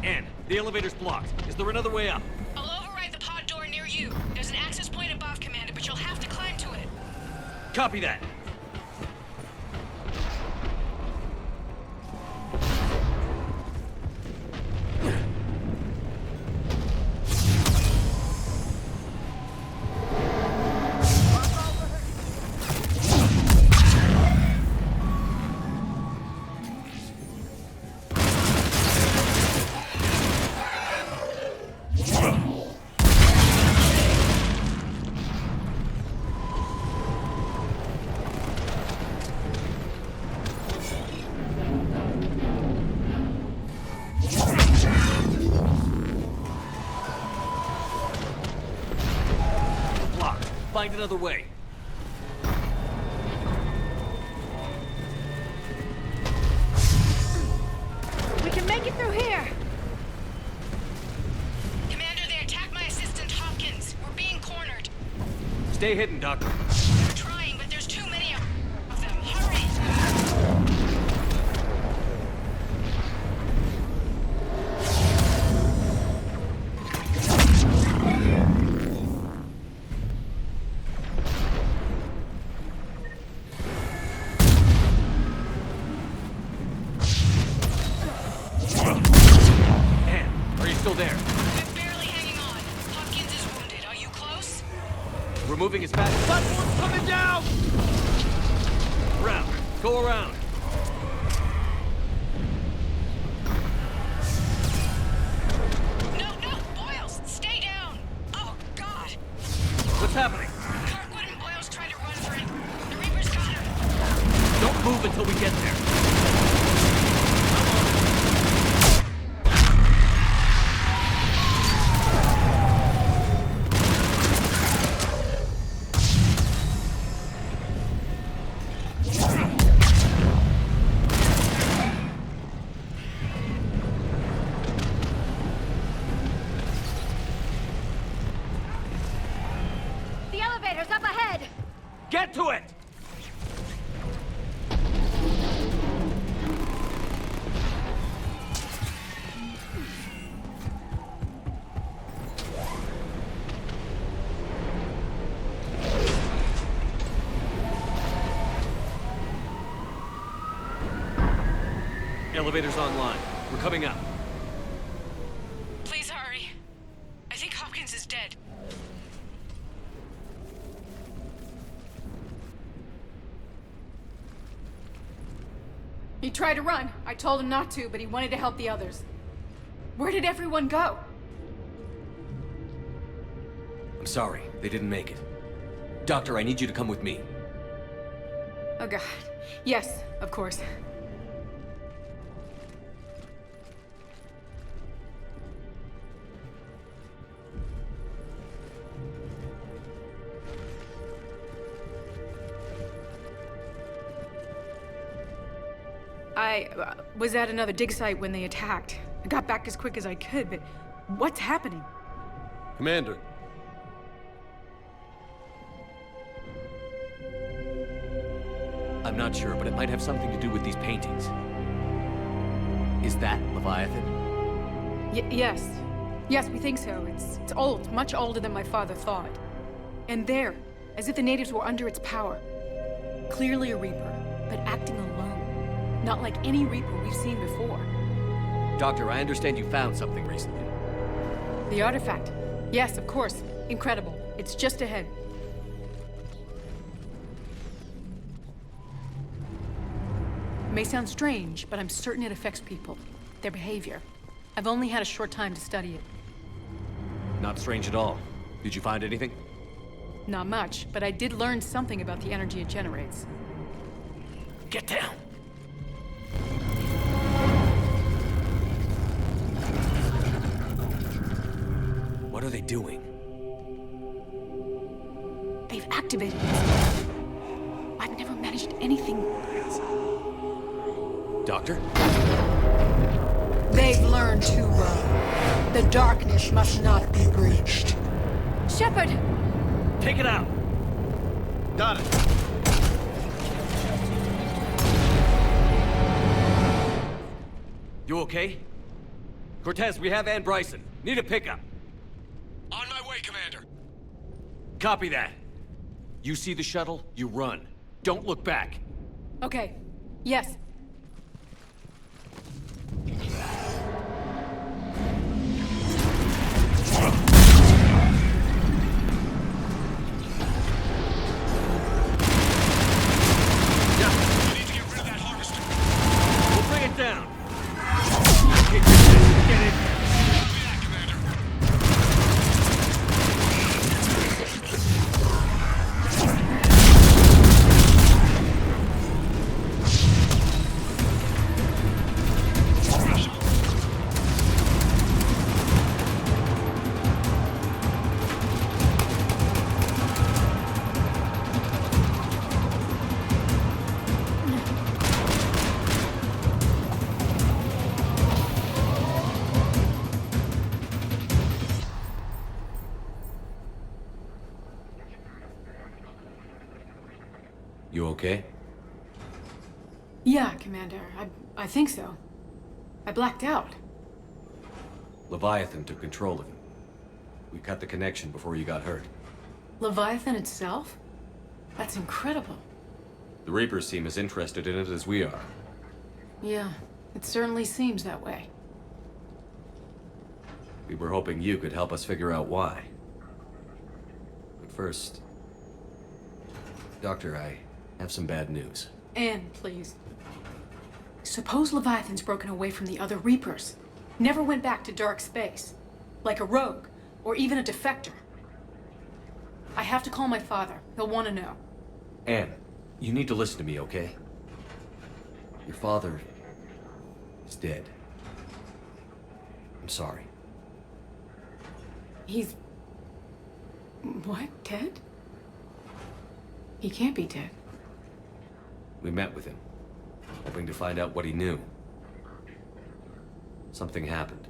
Ann, the elevator's blocked. Is there another way up? I'll override the pod door near you. There's an access point above, Commander, but you'll have to climb to it. Copy that. Find another way. We can make it through here. Commander, they attacked my assistant, Hopkins. We're being cornered. Stay hidden, Doctor. They're trying, but there's too many of them. Hurry! We're moving as fast as... Platform's coming down! Around. Go around. No! Boyles! Stay down! Oh, God! What's happening? Kirkwood and Boyles tried to run for it. The Reaper's got him. Don't move until we get there. Get to it! Elevator's online. We're coming up. Please hurry. I think Hopkins is dead. He tried to run. I told him not to, but he wanted to help the others. Where did everyone go? I'm sorry, they didn't make it. Doctor, I need you to come with me. Oh God. Yes, of course. I was at another dig site when they attacked. I got back as quick as I could, but what's happening? Commander. I'm not sure, but it might have something to do with these paintings. Is that Leviathan? Yes. Yes, we think so. It's old, much older than my father thought. And there, as if the natives were under its power. Clearly a Reaper, but acting alone. Not like any Reaper we've seen before. Doctor, I understand you found something recently. The artifact. Yes, of course. Incredible. It's just ahead. It may sound strange, but I'm certain it affects people. Their behavior. I've only had a short time to study it. Not strange at all. Did you find anything? Not much, but I did learn something about the energy it generates. Get down! What are they doing? activated it. I've never managed anything. Doctor? They've learned too well. The darkness must not be breached. Shepard! Take it out! Got it. You okay? Cortez, we have Ann Bryson. Need a pickup. On my way, Commander. Copy that. You see the shuttle, you run. Don't look back. Okay. Yes. We'll bring it down. Get in. You okay? Yeah, Commander. I think so. I blacked out. Leviathan took control of him. We cut the connection before you got hurt. Leviathan itself? That's incredible. The Reapers seem as interested in it as we are. Yeah, it certainly seems that way. We were hoping you could help us figure out why. But first... Doctor, I have some bad news. Anne, please. Suppose Leviathan's broken away from the other Reapers. Never went back to dark space. Like a rogue, or even a defector. I have to call my father. He'll want to know. Anne, you need to listen to me, okay? Your father is dead. I'm sorry. He's... What? Dead? He can't be dead. We met with him, hoping to find out what he knew. Something happened.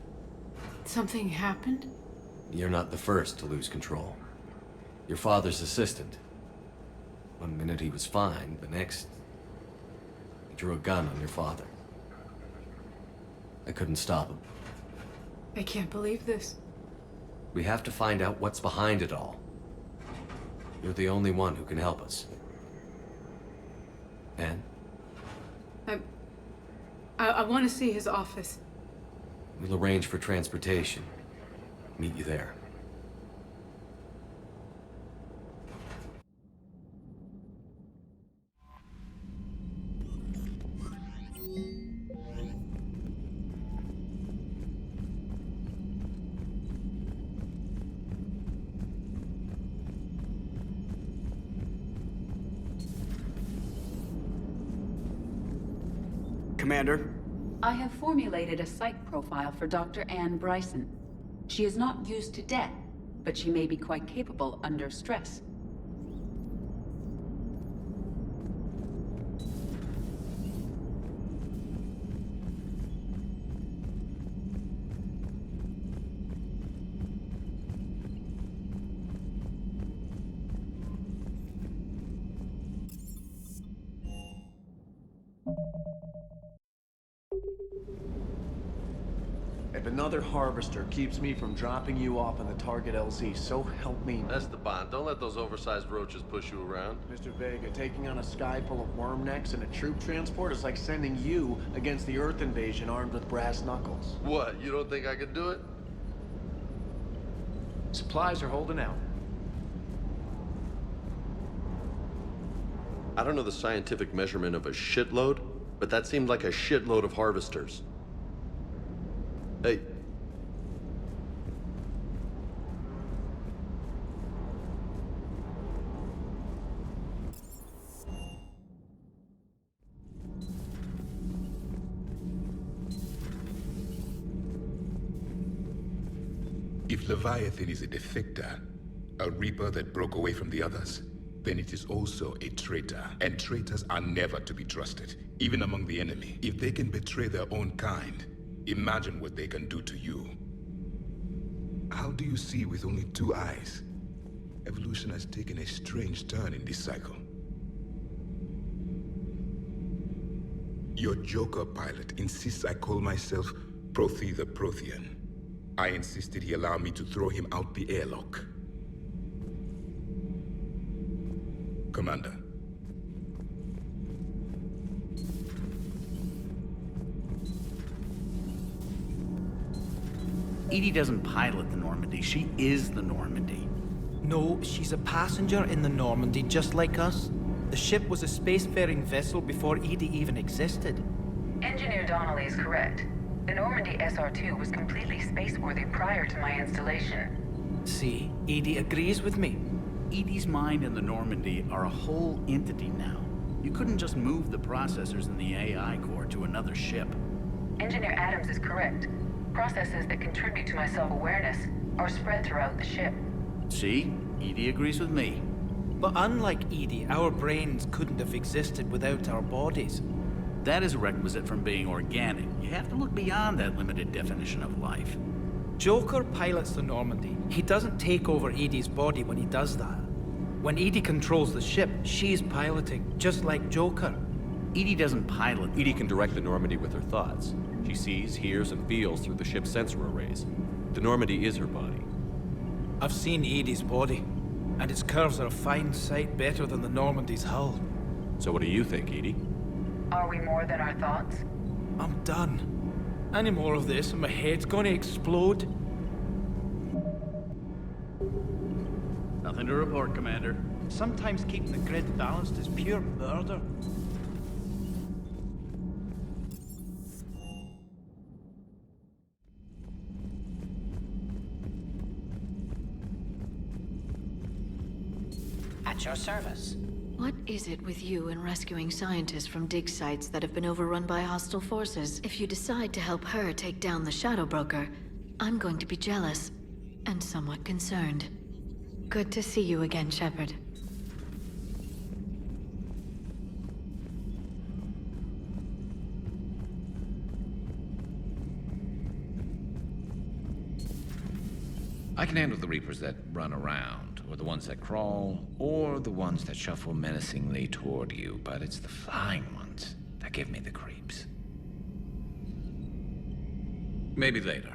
Something happened? You're not the first to lose control. Your father's assistant. One minute he was fine, the next... he drew a gun on your father. I couldn't stop him. I can't believe this. We have to find out what's behind it all. You're the only one who can help us. Anne? I want to see his office. We'll arrange for transportation. Meet you there. Commander? I have formulated a psych profile for Dr. Ann Bryson. She is not used to death, but she may be quite capable under stress. If another harvester keeps me from dropping you off on the target LZ, so help me. Esteban, don't let those oversized roaches push you around. Mr. Vega, taking on a sky full of worm necks and a troop transport is like sending you against the Earth invasion armed with brass knuckles. What, you don't think I could do it? Supplies are holding out. I don't know the scientific measurement of a shitload, but that seemed like a shitload of harvesters. Hey. If Leviathan is a defector, a Reaper that broke away from the others, then it is also a traitor. And traitors are never to be trusted, even among the enemy. If they can betray their own kind, imagine what they can do to you. How do you see with only 2 eyes? Evolution has taken a strange turn in this cycle. Your Joker pilot insists I call myself Prothi the Prothean. I insisted he allow me to throw him out the airlock. Commander. Edie doesn't pilot the Normandy, she is the Normandy. No, she's a passenger in the Normandy, just like us. The ship was a spacefaring vessel before Edie even existed. Engineer Donnelly is correct. The Normandy SR-2 was completely spaceworthy prior to my installation. See, Edie agrees with me. Edie's mind and the Normandy are a whole entity now. You couldn't just move the processors in the AI core to another ship. Engineer Adams is correct. Processes that contribute to my self-awareness are spread throughout the ship. See? Edie agrees with me. But unlike Edie, our brains couldn't have existed without our bodies. That is a requisite from being organic. You have to look beyond that limited definition of life. Joker pilots the Normandy. He doesn't take over Edie's body when he does that. When Edie controls the ship, she's piloting, just like Joker. Edie doesn't pilot. Edie can direct the Normandy with her thoughts. She sees, hears, and feels through the ship's sensor arrays. The Normandy is her body. I've seen Edie's body, and its curves are a fine sight better than the Normandy's hull. So what do you think, Edie? Are we more than our thoughts? I'm done. Any more of this and my head's gonna explode. Nothing to report, Commander. Sometimes keeping the grid balanced is pure murder. At your service. What is it with you and rescuing scientists from dig sites that have been overrun by hostile forces? If you decide to help her take down the Shadow Broker, I'm going to be jealous and somewhat concerned. Good to see you again, Shepard. I can handle the Reapers that run around, or the ones that crawl, or the ones that shuffle menacingly toward you, but it's the flying ones that give me the creeps. Maybe later.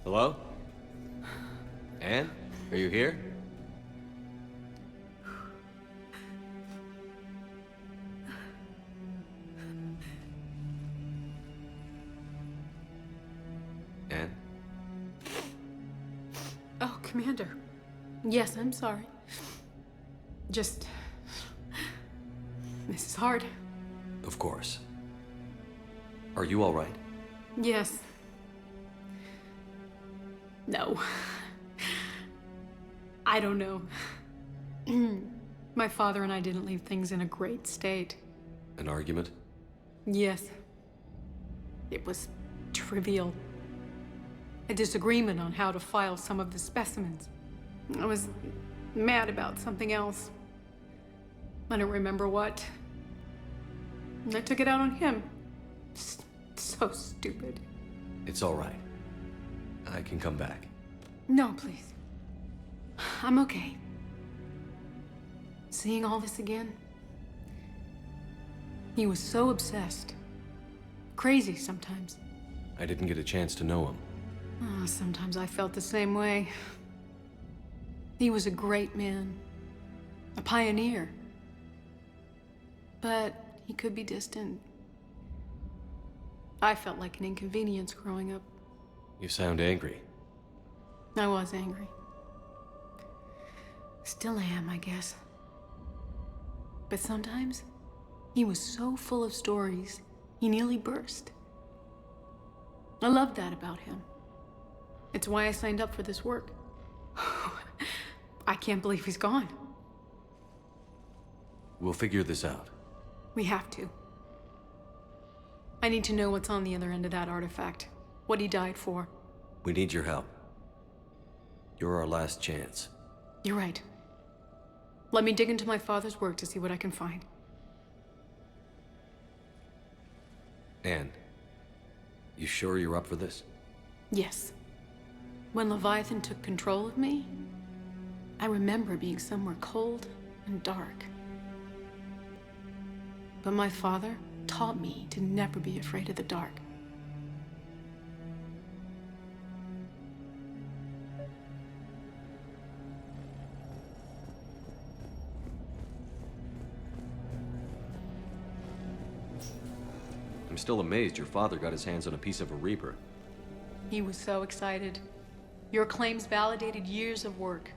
Hello? Anne? Are you here? Anne? Oh, Commander. Yes, I'm sorry. Just... This is hard. Of course. Are you all right? Yes. No. I don't know. My father and I didn't leave things in a great state. An argument? Yes. It was trivial. A disagreement on how to file some of the specimens. I was mad about something else. I don't remember what. And I took it out on him. So stupid. It's all right. I can come back. No, please. I'm okay. Seeing all this again? He was so obsessed. Crazy sometimes. I didn't get a chance to know him. Oh, sometimes I felt the same way. He was a great man. A pioneer. But he could be distant. I felt like an inconvenience growing up. You sound angry. I was angry. Still am, I guess. But sometimes, he was so full of stories, he nearly burst. I loved that about him. It's why I signed up for this work. I can't believe he's gone. We'll figure this out. We have to. I need to know what's on the other end of that artifact. What he died for. We need your help. You're our last chance. You're right. Let me dig into my father's work to see what I can find. Anne, you sure you're up for this? Yes. When Leviathan took control of me, I remember being somewhere cold and dark. But my father taught me to never be afraid of the dark. I'm still amazed your father got his hands on a piece of a Reaper. He was so excited. Your claims validated years of work.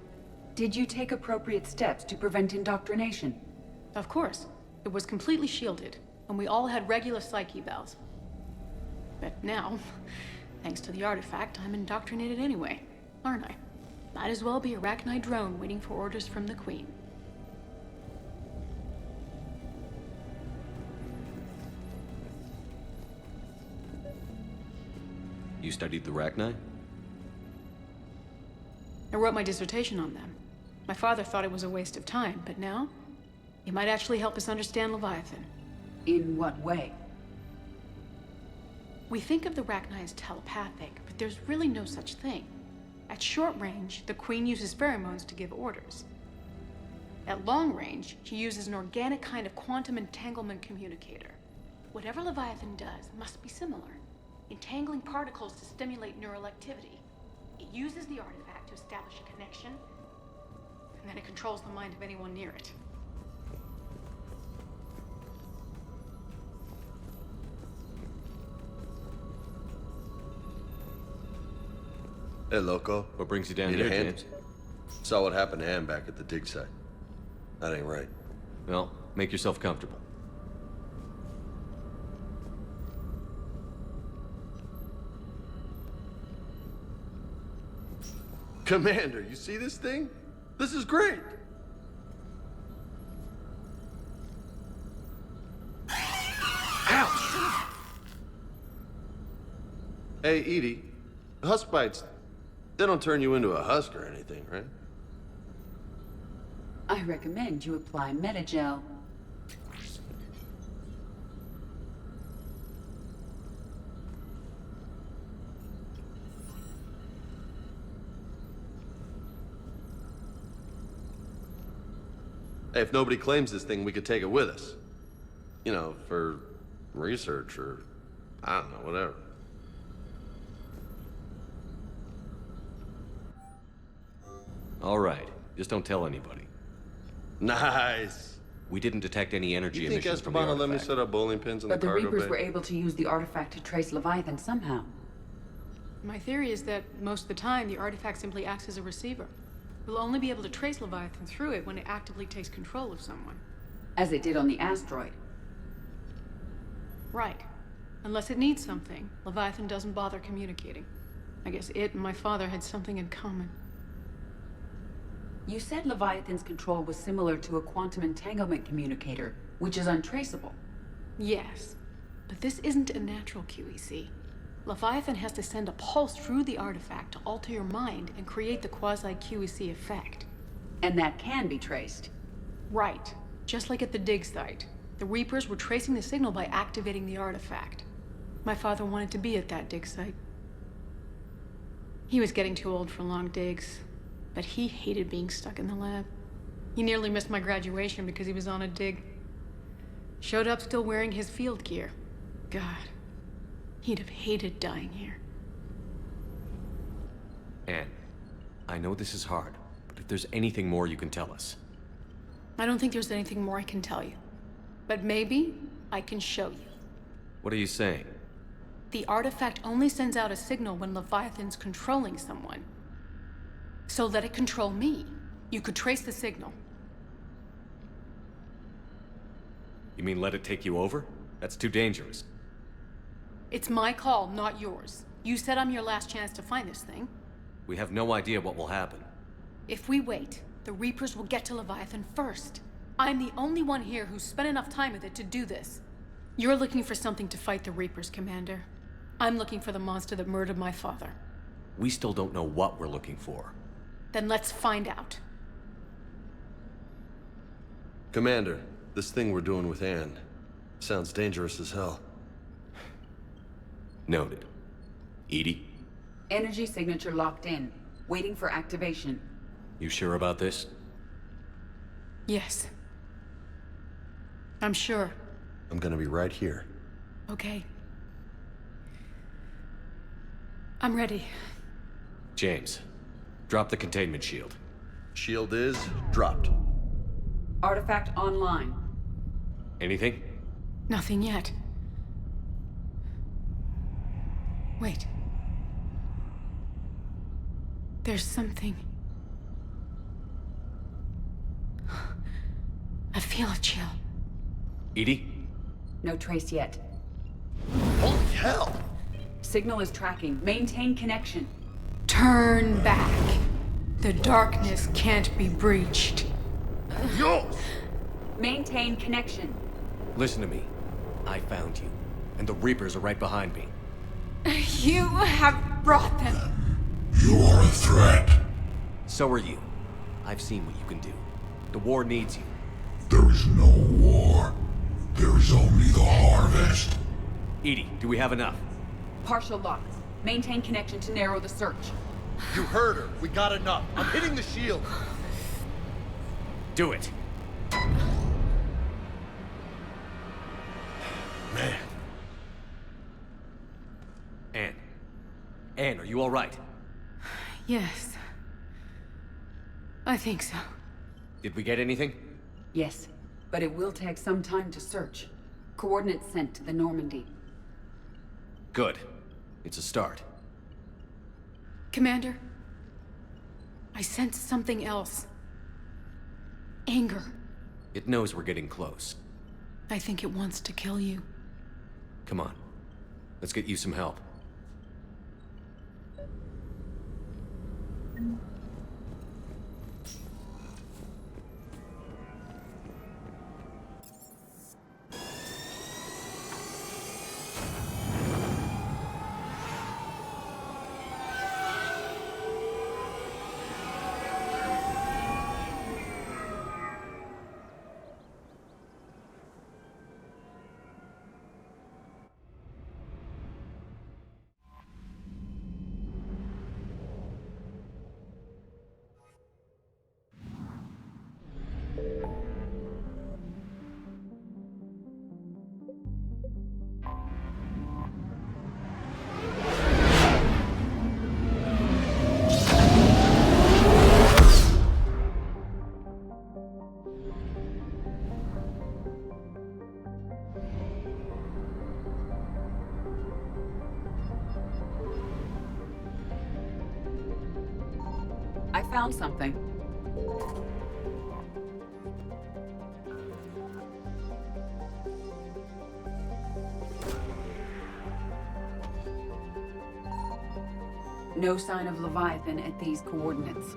Did you take appropriate steps to prevent indoctrination? Of course. It was completely shielded, and we all had regular psych evals. But now, thanks to the artifact, I'm indoctrinated anyway, aren't I? Might as well be a Arachnite drone waiting for orders from the Queen. You studied the Arachnite? I wrote my dissertation on them. My father thought it was a waste of time, but now, it might actually help us understand Leviathan. In what way? We think of the Arachnite as telepathic, but there's really no such thing. At short range, the Queen uses pheromones to give orders. At long range, she uses an organic kind of quantum entanglement communicator. Whatever Leviathan does must be similar, entangling particles to stimulate neural activity. It uses the artifact to establish a connection, and then it controls the mind of anyone near it. Hey, Loco. What brings you down Need here, a hand? James? Saw what happened to Ann back at the dig site. That ain't right. Well, make yourself comfortable. Commander, you see this thing? This is great! Ouch! Hey, Edie, husk bites, they don't turn you into a husk or anything, right? I recommend you apply Metagel. Hey, if nobody claims this thing, we could take it with us. You know, for research or, I don't know, whatever. All right. Just don't tell anybody. Nice! We didn't detect any energy You think emissions from the Esteban will let me artifact. set up bowling pins in But the the cargo Reapers bay? were able to use the artifact to trace Leviathan somehow. My theory is that most of the time, the artifact simply acts as a receiver. We'll only be able to trace Leviathan through it when it actively takes control of someone. As it did on the asteroid. Right. Unless it needs something, Leviathan doesn't bother communicating. I guess it and my father had something in common. You said Leviathan's control was similar to a quantum entanglement communicator, which is untraceable. Yes. But this isn't a natural QEC. Leviathan has to send a pulse through the artifact to alter your mind and create the quasi-QEC effect. And that can be traced. Right. Just like at the dig site. The Reapers were tracing the signal by activating the artifact. My father wanted to be at that dig site. He was getting too old for long digs, but he hated being stuck in the lab. He nearly missed my graduation because he was on a dig. Showed up still wearing his field gear. God, he'd have hated dying here. Anne, I know this is hard, but if there's anything more you can tell us. I don't think there's anything more I can tell you. But maybe I can show you. What are you saying? The artifact only sends out a signal when Leviathan's controlling someone. So let it control me. You could trace the signal. You mean let it take you over? That's too dangerous. It's my call, not yours. You said I'm your last chance to find this thing. We have no idea what will happen. If we wait, the Reapers will get to Leviathan first. I'm the only one here who's spent enough time with it to do this. You're looking for something to fight the Reapers, Commander. I'm looking for the monster that murdered my father. We still don't know what we're looking for. Then let's find out. Commander, this thing we're doing with Anne sounds dangerous as hell. Noted. Edie? Energy signature locked in, waiting for activation. You sure about this? Yes. I'm sure. I'm gonna be right here. Okay. I'm ready. James, drop the containment shield. Shield is dropped. Artifact online. Anything? Nothing yet. Wait. There's something. I feel a chill. Edie? No trace yet. Holy hell! Signal is tracking. Maintain connection. Turn back. The darkness can't be breached. Yo! Maintain connection. Listen to me. I found you, and the Reapers are right behind me. You have brought them. You are a threat. So are you. I've seen what you can do. The war needs you. There is no war. There is only the harvest. Edie, do we have enough? Partial lock. Maintain connection to narrow the search. You heard her. We got enough. I'm hitting the shield. Do it. Man. Anne. Anne, are you all right? Yes. I think so. Did we get anything? Yes, but it will take some time to search. Coordinates sent to the Normandy. Good. It's a start. Commander, I sense something else. Anger. It knows we're getting close. I think it wants to kill you. Come on. Let's get you some help. I found something. No sign of Leviathan at these coordinates.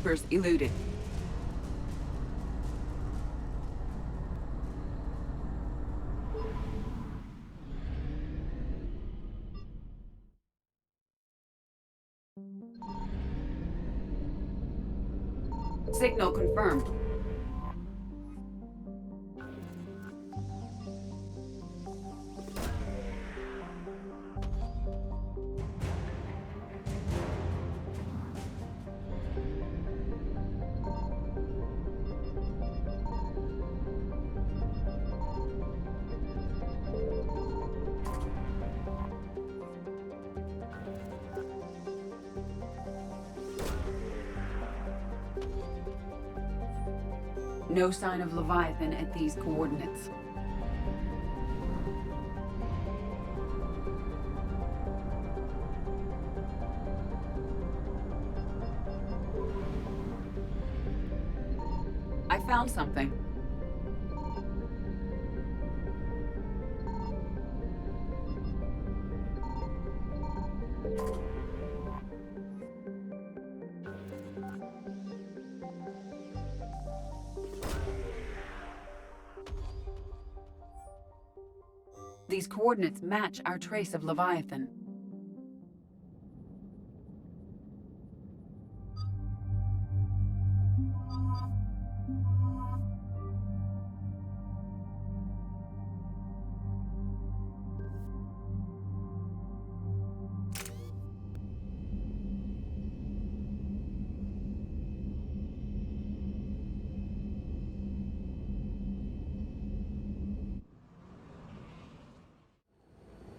Reapers eluded. Signal confirmed. No sign of Leviathan at these coordinates. I found something. These coordinates match our trace of Leviathan.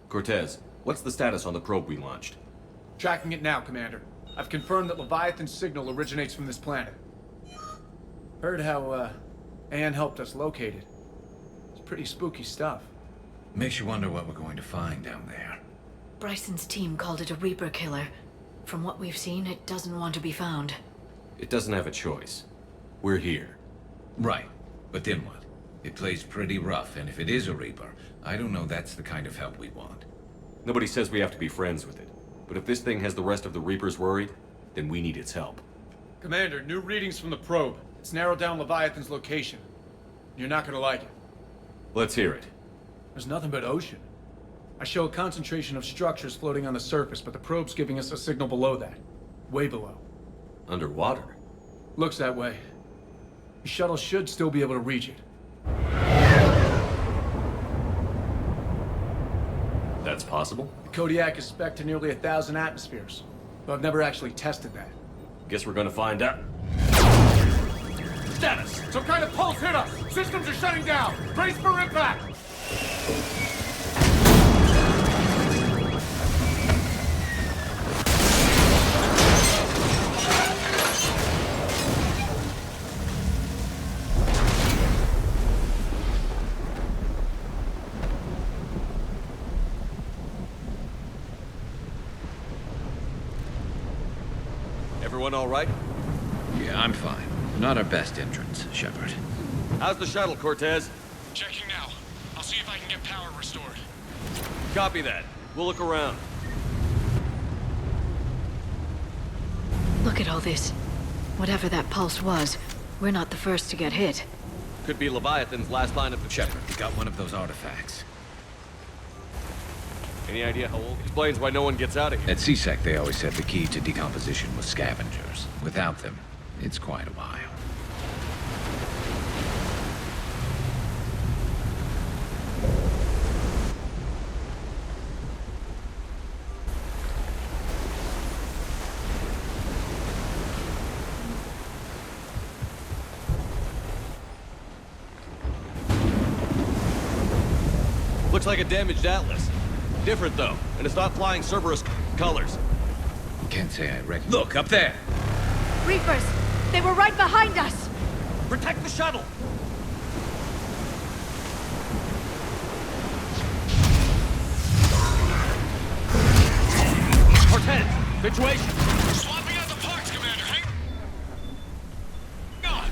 Cortez, what's the status on the probe we launched? Tracking it now, Commander. I've confirmed that Leviathan's signal originates from this planet. Heard how, Anne helped us locate it. It's pretty spooky stuff. Makes you wonder what we're going to find down there. Bryson's team called it a Reaper killer. From what we've seen, it doesn't want to be found. It doesn't have a choice. We're here. Right. But then what? It plays pretty rough, and if it is a Reaper, I don't know that's the kind of help we want. Nobody says we have to be friends with it. But if this thing has the rest of the Reapers worried, then we need its help. Commander, new readings from the probe. It's narrowed down Leviathan's location. You're not gonna like it. Let's hear it. There's nothing but ocean. I show a concentration of structures floating on the surface, but the probe's giving us a signal below that. Way below. Underwater? Looks that way. The shuttle should still be able to reach it. That's possible? The Kodiak is spec'd to nearly 1,000 atmospheres, but I've never actually tested that. Guess we're gonna find out. Status! Some kind of pulse hit us! Systems are shutting down! Brace for impact! Everyone all right? Yeah, I'm fine. Not our best entrance, Shepard. How's the shuttle, Cortez? Checking now. I'll see if I can get power restored. Copy that. We'll look around. Look at all this. Whatever that pulse was, we're not the first to get hit. Could be Leviathan's last line of defense. Shepard, we got one of those artifacts. Any idea how old? Explains why no one gets out of here. At CSEC, they always said the key to decomposition was scavengers. Without them, it's quite a while. Looks like a damaged Atlas. Different, though, and it's not flying Cerberus colors. Can't say I reckon. Look, up there! Reapers! They were right behind us! Protect the shuttle! Cortez! Situation! Swapping out the parts, Commander. Hang on!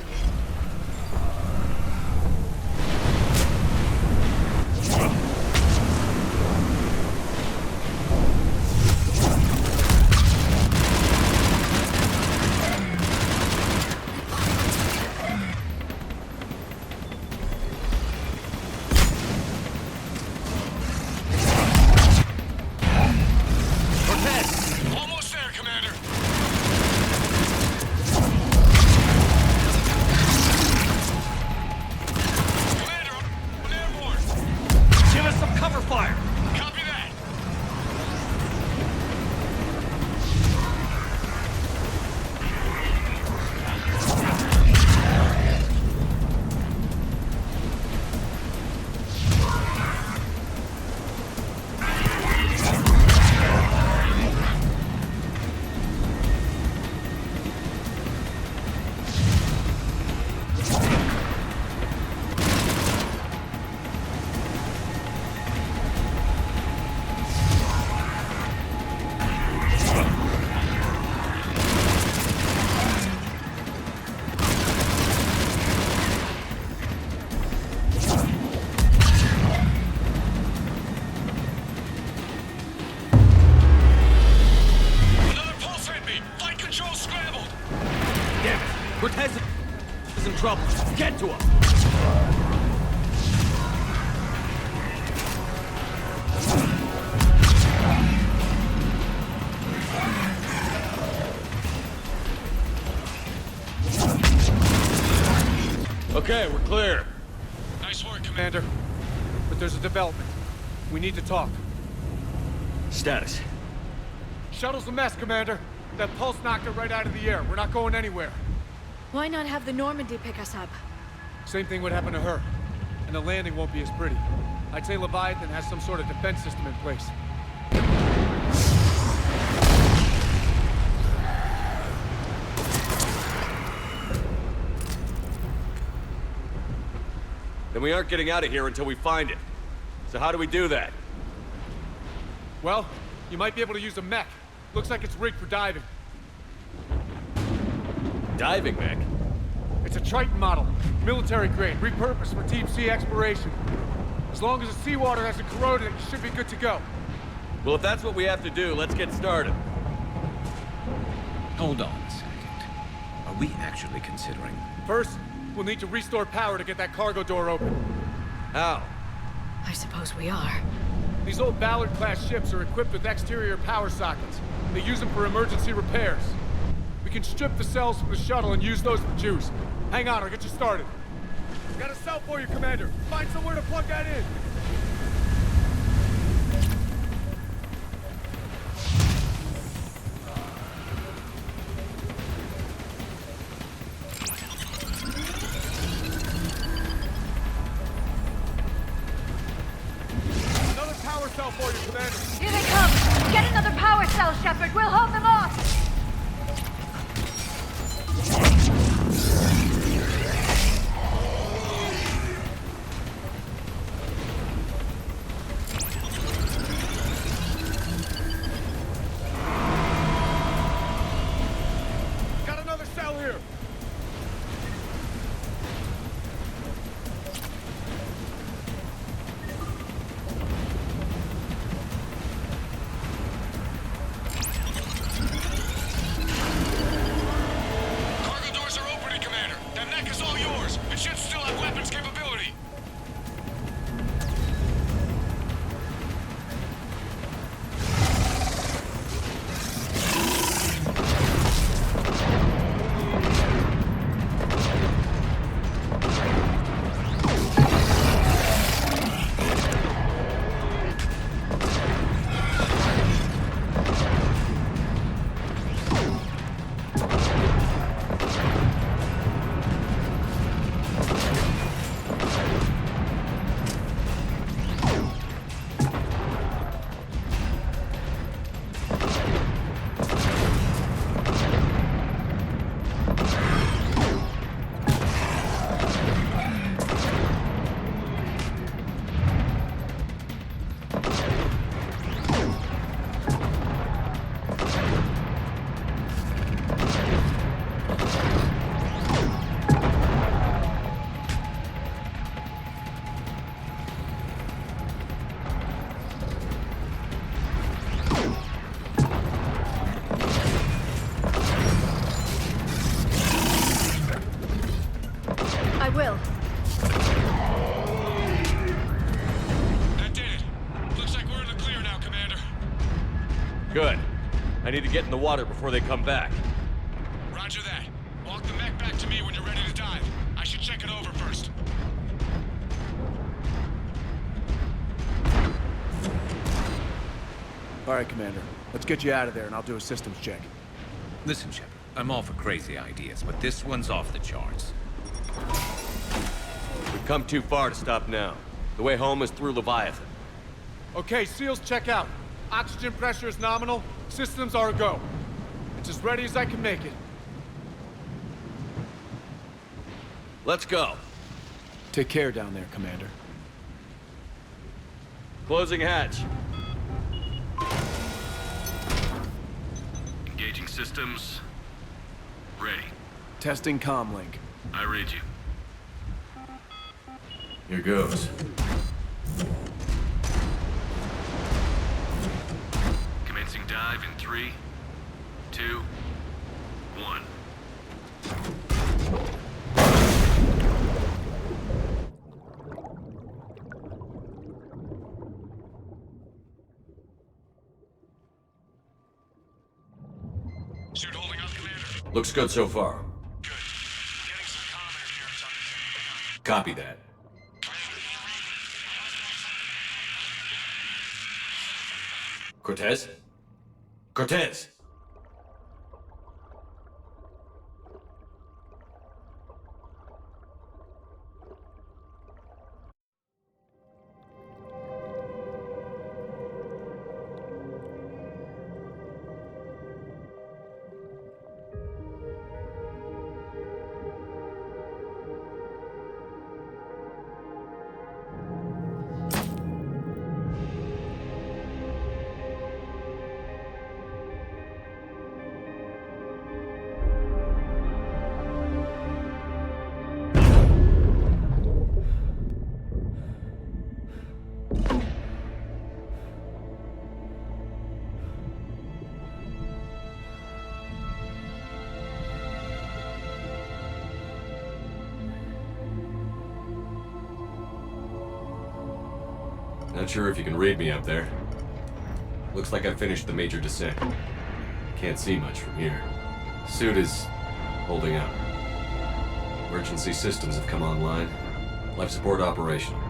Cortez is in trouble. Get to him! Okay, we're clear. Nice work, Commander. Commander, but there's a development. We need to talk. Status. Shuttle's a mess, Commander. That pulse knocked it right out of the air. We're not going anywhere. Why not have the Normandy pick us up? Same thing would happen to her. And the landing won't be as pretty. I'd say Leviathan has some sort of defense system in place. Then we aren't getting out of here until we find it. So how do we do that? Well, you might be able to use a mech. Looks like it's rigged for diving. Diving mech? It's a Triton model. Military grade, repurposed for deep sea exploration. As long as the seawater hasn't corroded it, you should be good to go. Well, if that's what we have to do, let's get started. Hold on a second. Are we actually considering... First, we'll need to restore power to get that cargo door open. How? I suppose we are. These old Ballard-class ships are equipped with exterior power sockets. They use them for emergency repairs. We can strip the cells from the shuttle and use those for juice. Hang on, I'll get you started. Got a cell for you, Commander. Find somewhere to plug that in. Another power cell for you, Commander. Here they come! Get another power cell, Shepard! We'll hold them off! Got another cell here. Cargo doors are opening, Commander. That mech is all yours. It should still have weapons capability. I will. That did it. Looks like we're in the clear now, Commander. Good. I need to get in the water before they come back. Roger that. Walk the mech back to me when you're ready to dive. I should check it over first. All right, Commander. Let's get you out of there, and I'll do a systems check. Listen, Shepard, I'm all for crazy ideas, but this one's off the charts. We've come too far to stop now. The way home is through Leviathan. Okay, SEALs check out. Oxygen pressure is nominal. Systems are a go. It's as ready as I can make it. Let's go. Take care down there, Commander. Closing hatch. Engaging systems. Ready. Testing comlink. I read you. Here goes. Commencing dive in 3, 2, 1. Suit holding up, Commander? Looks good so far. Good. Getting some comm interference on the thing. Copy that. Cortez? Cortez! Not sure if you can read me up there. Looks like I finished the major descent. Can't see much from here. Suit is holding up. Emergency systems have come online. Life support operational.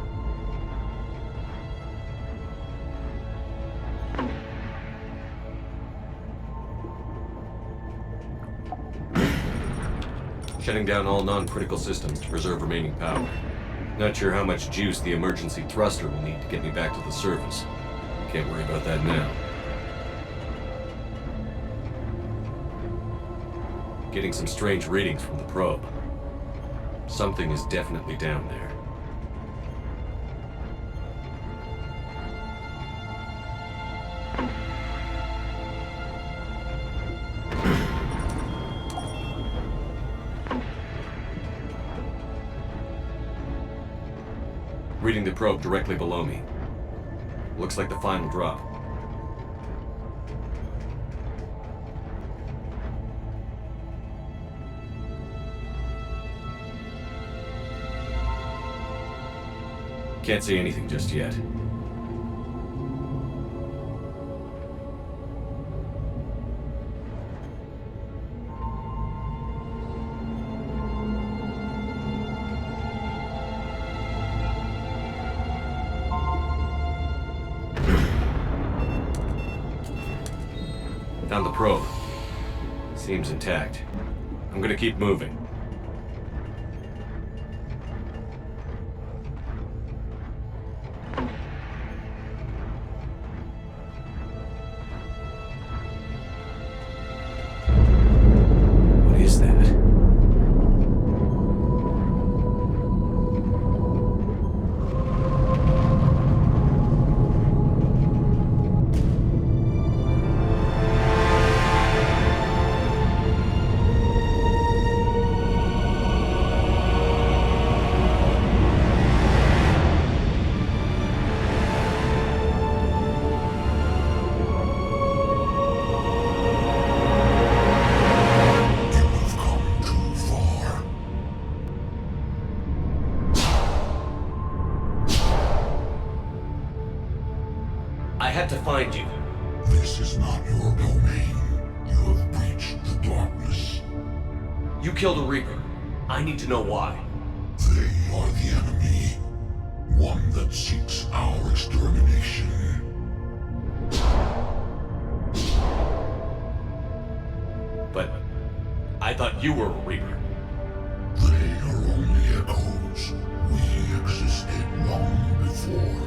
Shutting down all non-critical systems to preserve remaining power. Not sure how much juice the emergency thruster will need to get me back to the surface. Can't worry about that now. Getting some strange readings from the probe. Something is definitely down there. Reading the probe directly below me. Looks like the final drop. Can't see anything just yet. Found the probe. Seems intact. I'm gonna keep moving. What is that? I had to find you. This is not your domain. You have breached the darkness. You killed a Reaper. I need to know why. They are the enemy. One that seeks our extermination. But I thought you were a Reaper. They are only echoes. We existed long before.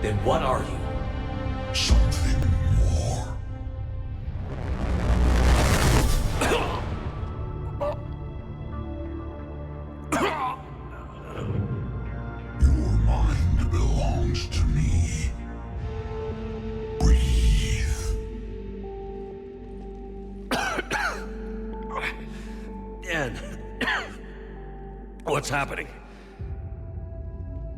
Then what are you? Something more. Your mind belongs to me. Breathe. Dan. What's happening?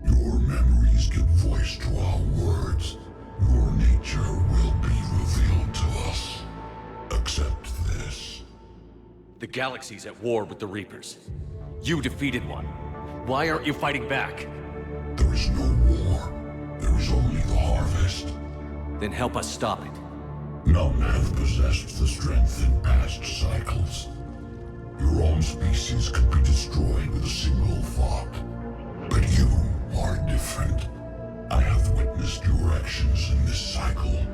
Your memories give voice to our words. Your nature will be revealed to us. Accept this. The galaxy's at war with the Reapers. You defeated one. Why aren't you fighting back? There is no war. There is only the harvest. Then help us stop it. None have possessed the strength in past cycles. Your own species could be destroyed with a single thought. But you are different. I have witnessed your actions in this cycle.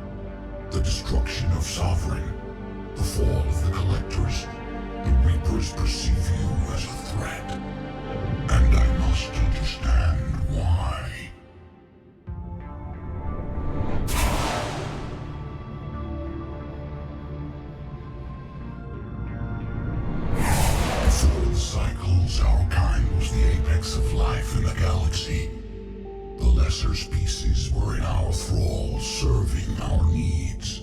The destruction of Sovereign, the fall of the Collectors. The Reapers perceive you as a threat. And I must understand why. Before the cycles, our kind was the apex of life in the galaxy. The lesser species were in our thrall, serving our needs.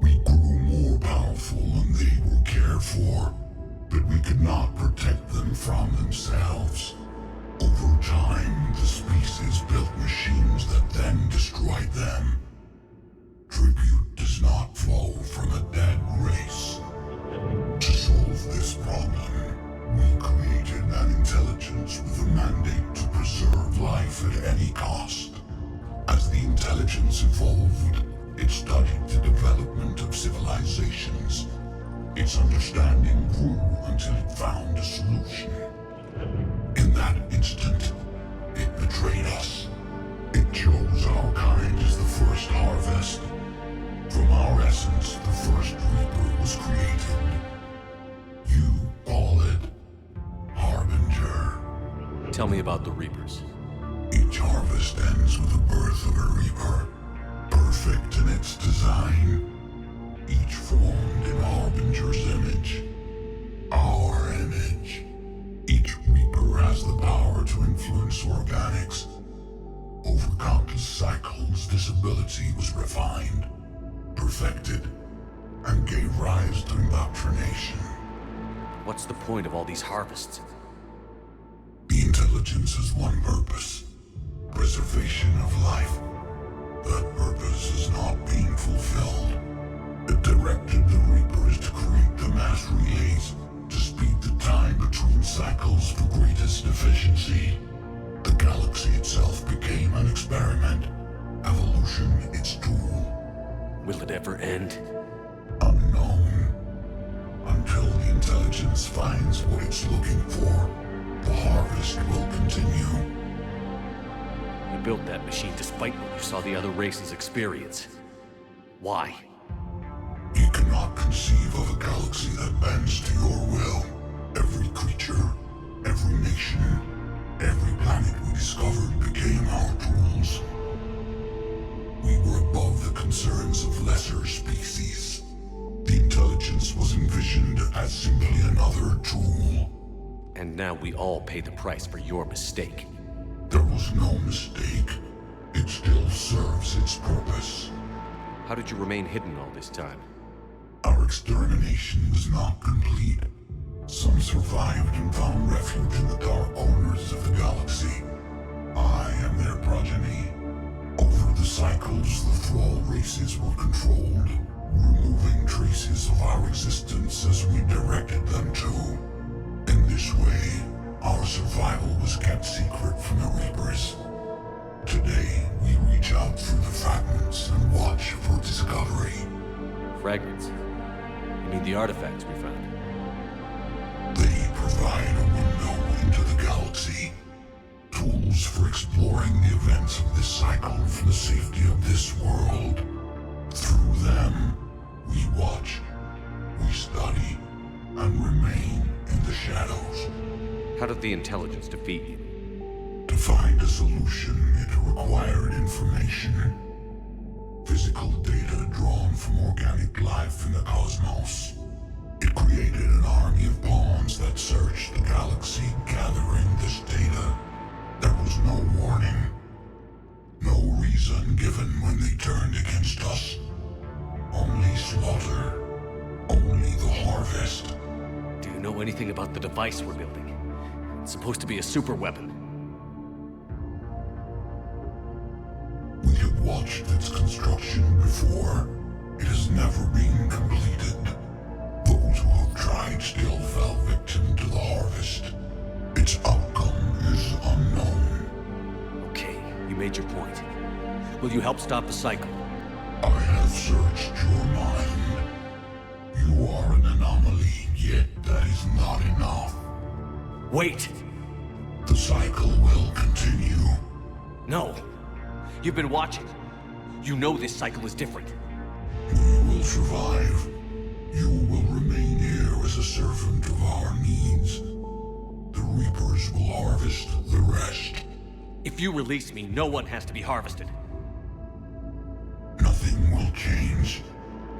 We grew more powerful and they were cared for, but we could not protect them from themselves. Over time, the species built machines that then destroyed them. Tribute does not flow from a dead race. To solve this problem, we created an intelligence with a mandate to preserve life at any cost. As the intelligence evolved, it studied the development of civilizations. Its understanding grew until it found a solution. In that instant, it betrayed us. It chose our kind as the first harvest. From our essence, the first Reaper was created. You call it Harbinger. Tell me about the Reapers. Each harvest ends with the birth of a Reaper, perfect in its design. Each formed in Harbinger's image. Our image. Each Reaper has the power to influence organics. Over countless cycles, this ability was refined, perfected, and gave rise to indoctrination. What's the point of all these harvests? The intelligence has one purpose: preservation of life. That purpose is not being fulfilled. It directed the Reapers to create the mass relays to speed the time between cycles for greatest efficiency. The galaxy itself became an experiment, evolution its tool. Will it ever end? Unknown. Until the intelligence finds what it's looking for, the harvest will continue. You built that machine despite what you saw the other races experience. Why? You cannot conceive of a galaxy that bends to your will. Every creature, every nation, every planet we discovered became our tools. We were above the concerns of lesser species. The intelligence was envisioned as simply another tool. And now we all pay the price for your mistake. There was no mistake. It still serves its purpose. How did you remain hidden all this time? Our extermination was not complete. Some survived and found refuge in the dark corners of the galaxy. I am their progeny. Over the cycles, the thrall races were controlled, removing traces of our existence as we directed them to. In this way, our survival was kept secret from the Reapers. Today, we reach out through the fragments and watch for discovery. Fragments? You mean the artifacts we found? They provide a window into the galaxy. Tools for exploring the events of this cycle from the safety of this world. Through them, we watch, we study, and remain in the shadows. How did the intelligence defeat you? To find a solution, it required information. Physical data drawn from organic life in the cosmos. It created an army of pawns that searched the galaxy, gathering this data. There was no warning. No reason given when they turned against us. Only slaughter. Only the harvest. Do you know anything about the device we're building? It's supposed to be a super weapon. We have watched its construction before. It has never been completed. Those who have tried still fell victim to the harvest. Its outcome is unknown. Okay, you made your point. Will you help stop the cycle? I have searched your mind. You are an anomaly, yet that is not enough. Wait! The cycle will continue. No! You've been watching. You know this cycle is different. We will survive. You will remain here as a servant of our needs. The Reapers will harvest the rest. If you release me, no one has to be harvested. Nothing will change.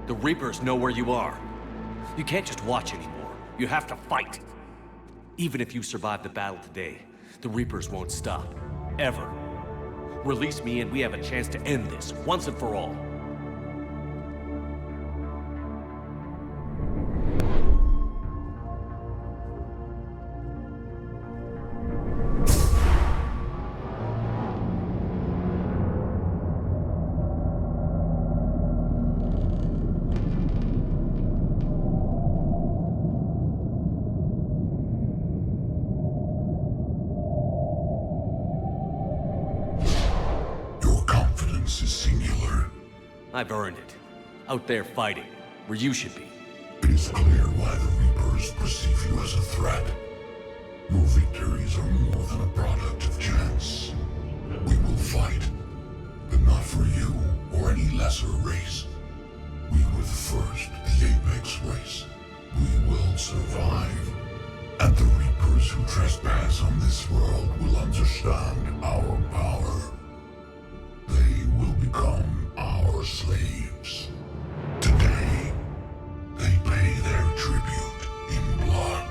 The Reapers know where you are. You can't just watch anymore. You have to fight. Even if you survive the battle today, the Reapers won't stop. Ever. Release me and we have a chance to end this, once and for all. I've earned it. Out there fighting, where you should be. It is clear why the Reapers perceive you as a threat. Your victories are more than a product of chance. We will fight, but not for you or any lesser race. We were the first, the Apex race. We will survive. And the Reapers who trespass on this world will understand our power. They will become our slaves. Today, they pay their tribute in blood.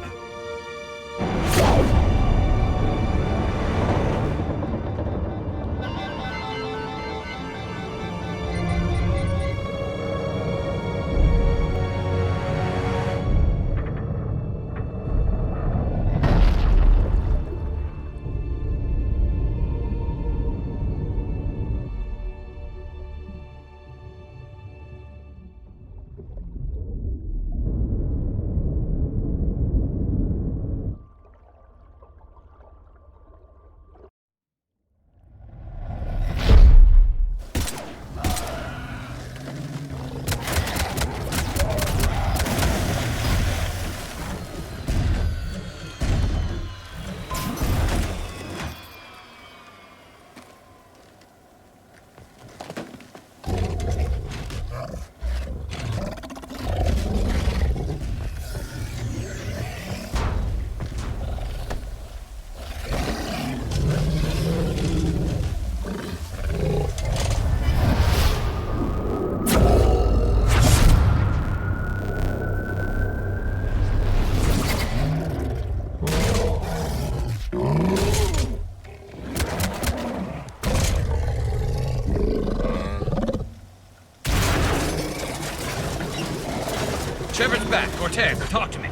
Shepard's back. Cortez, talk to me.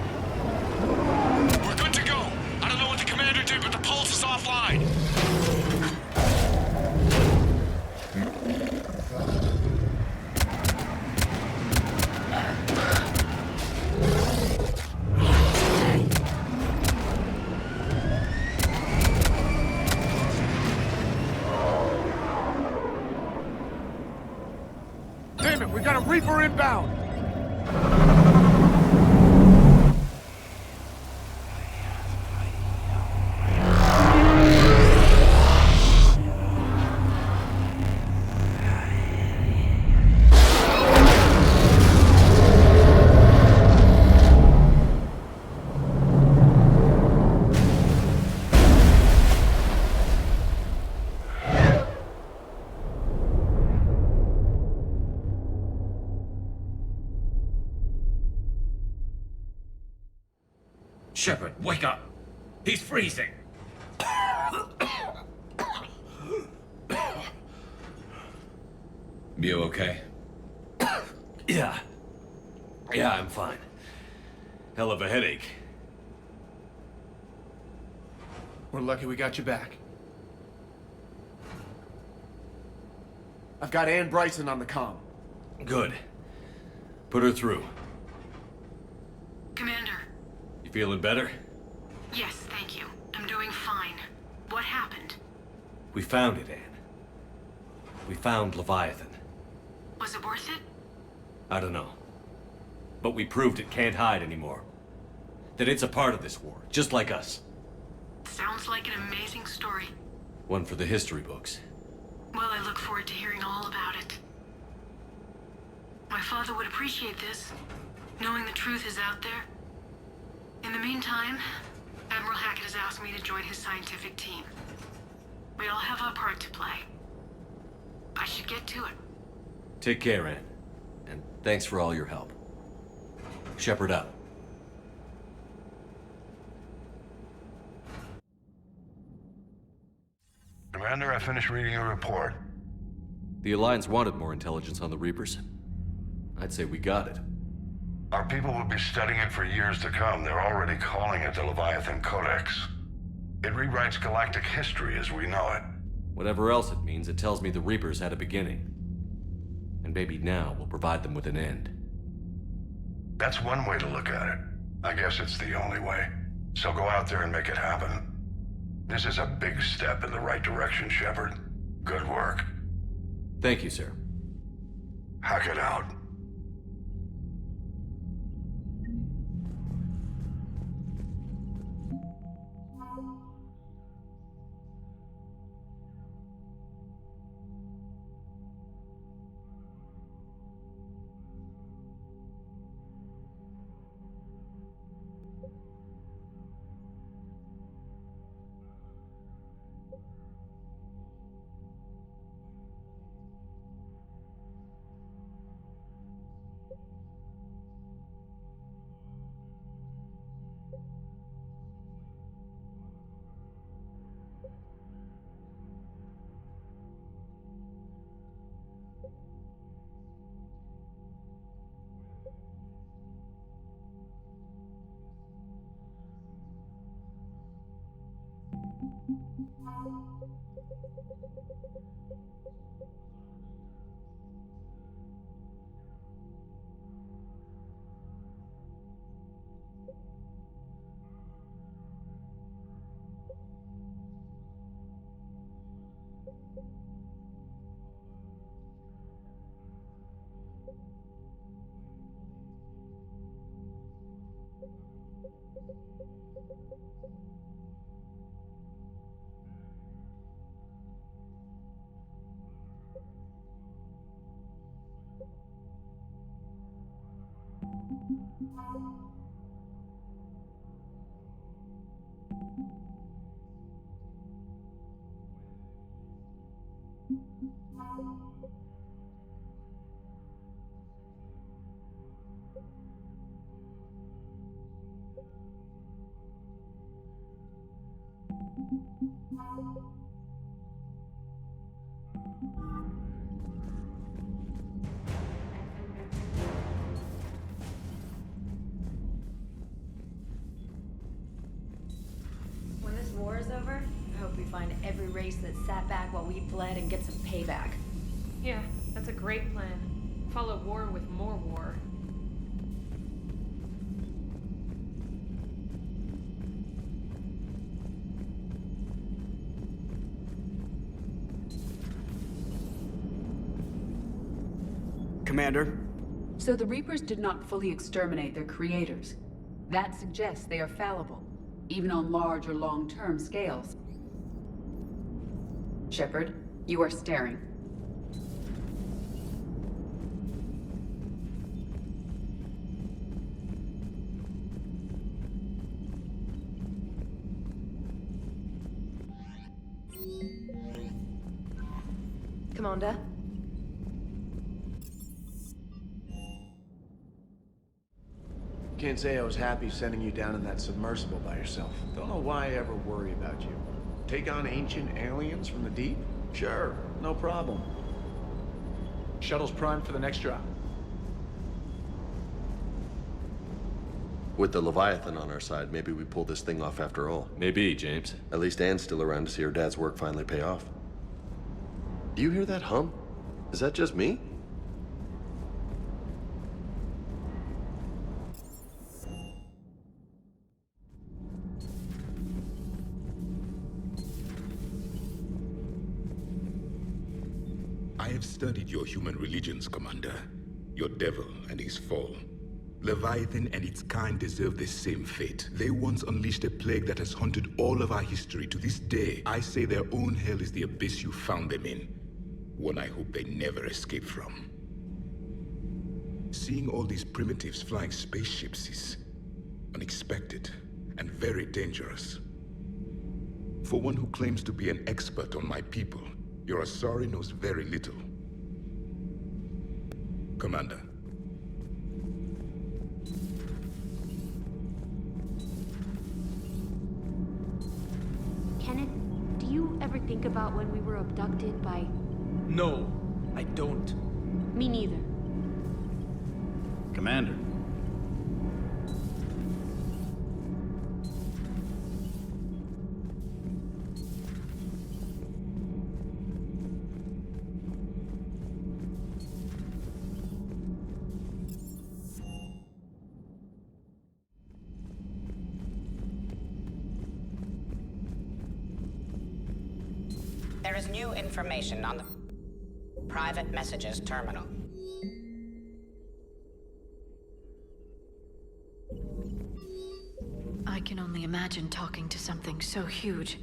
We're good to go. I don't know what the commander did, but the pulse is offline. Damn it, we got a Reaper inbound! Shepard, wake up! He's freezing! You okay? Yeah. Yeah, I'm fine. Hell of a headache. We're lucky we got you back. I've got Ann Bryson on the comm. Good. Put her through. Commander. You feeling better? Yes, thank you. I'm doing fine. What happened? We found it, Anne. We found Leviathan. Was it worth it? I don't know. But we proved it can't hide anymore. That it's a part of this war, just like us. Sounds like an amazing story. One for the history books. Well, I look forward to hearing all about it. My father would appreciate this, knowing the truth is out there. In the meantime, Admiral Hackett has asked me to join his scientific team. We all have our part to play. I should get to it. Take care, Ann. And thanks for all your help. Shepard out. Commander, I finished reading your report. The Alliance wanted more intelligence on the Reapers. I'd say we got it. Our people will be studying it for years to come. They're already calling it the Leviathan Codex. It rewrites galactic history as we know it. Whatever else it means, it tells me the Reapers had a beginning. And maybe now we'll provide them with an end. That's one way to look at it. I guess it's the only way. So go out there and make it happen. This is a big step in the right direction, Shepard. Good work. Thank you, sir. Hackett out. When this war is over, I hope we find every race that sat back while we bled and get some payback. Yeah, that's a great plan. Follow war with more war. Commander? So the Reapers did not fully exterminate their creators. That suggests they are fallible, even on large or long-term scales. Shepard, you are staring. Commander? Can't say I was happy sending you down in that submersible by yourself. Don't know why I ever worry about you. Take on ancient aliens from the deep? Sure, no problem. Shuttle's primed for the next drop. With the Leviathan on our side, maybe we pull this thing off after all. Maybe, James. At least Anne's still around to see her dad's work finally pay off. Do you hear that hum? Is that just me? I have studied your human religions, Commander. Your devil and his fall. Leviathan and its kind deserve the same fate. They once unleashed a plague that has haunted all of our history to this day. I say their own hell is the abyss you found them in. One I hope they never escape from. Seeing all these primitives flying spaceships is unexpected and very dangerous. For one who claims to be an expert on my people, your Asari knows very little. Commander. Kenneth, do you ever think about when we were abducted by... No, I don't. Me neither. Commander. There is new information on the private messages terminal. I can only imagine talking to something so huge,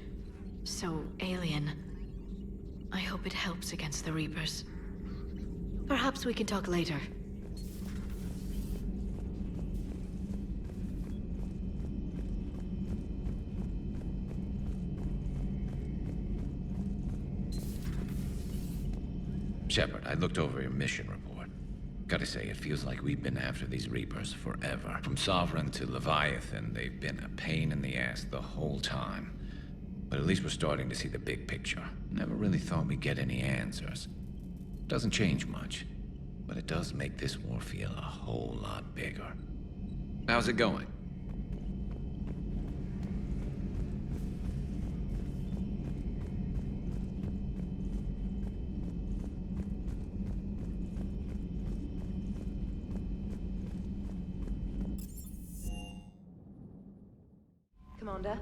so alien. I hope it helps against the Reapers. Perhaps we can talk later. Shepard, I looked over your mission report. Gotta say, it feels like we've been after these Reapers forever. From Sovereign to Leviathan, they've been a pain in the ass the whole time. But at least we're starting to see the big picture. Never really thought we'd get any answers. Doesn't change much, but it does make this war feel a whole lot bigger. How's it going? Commander?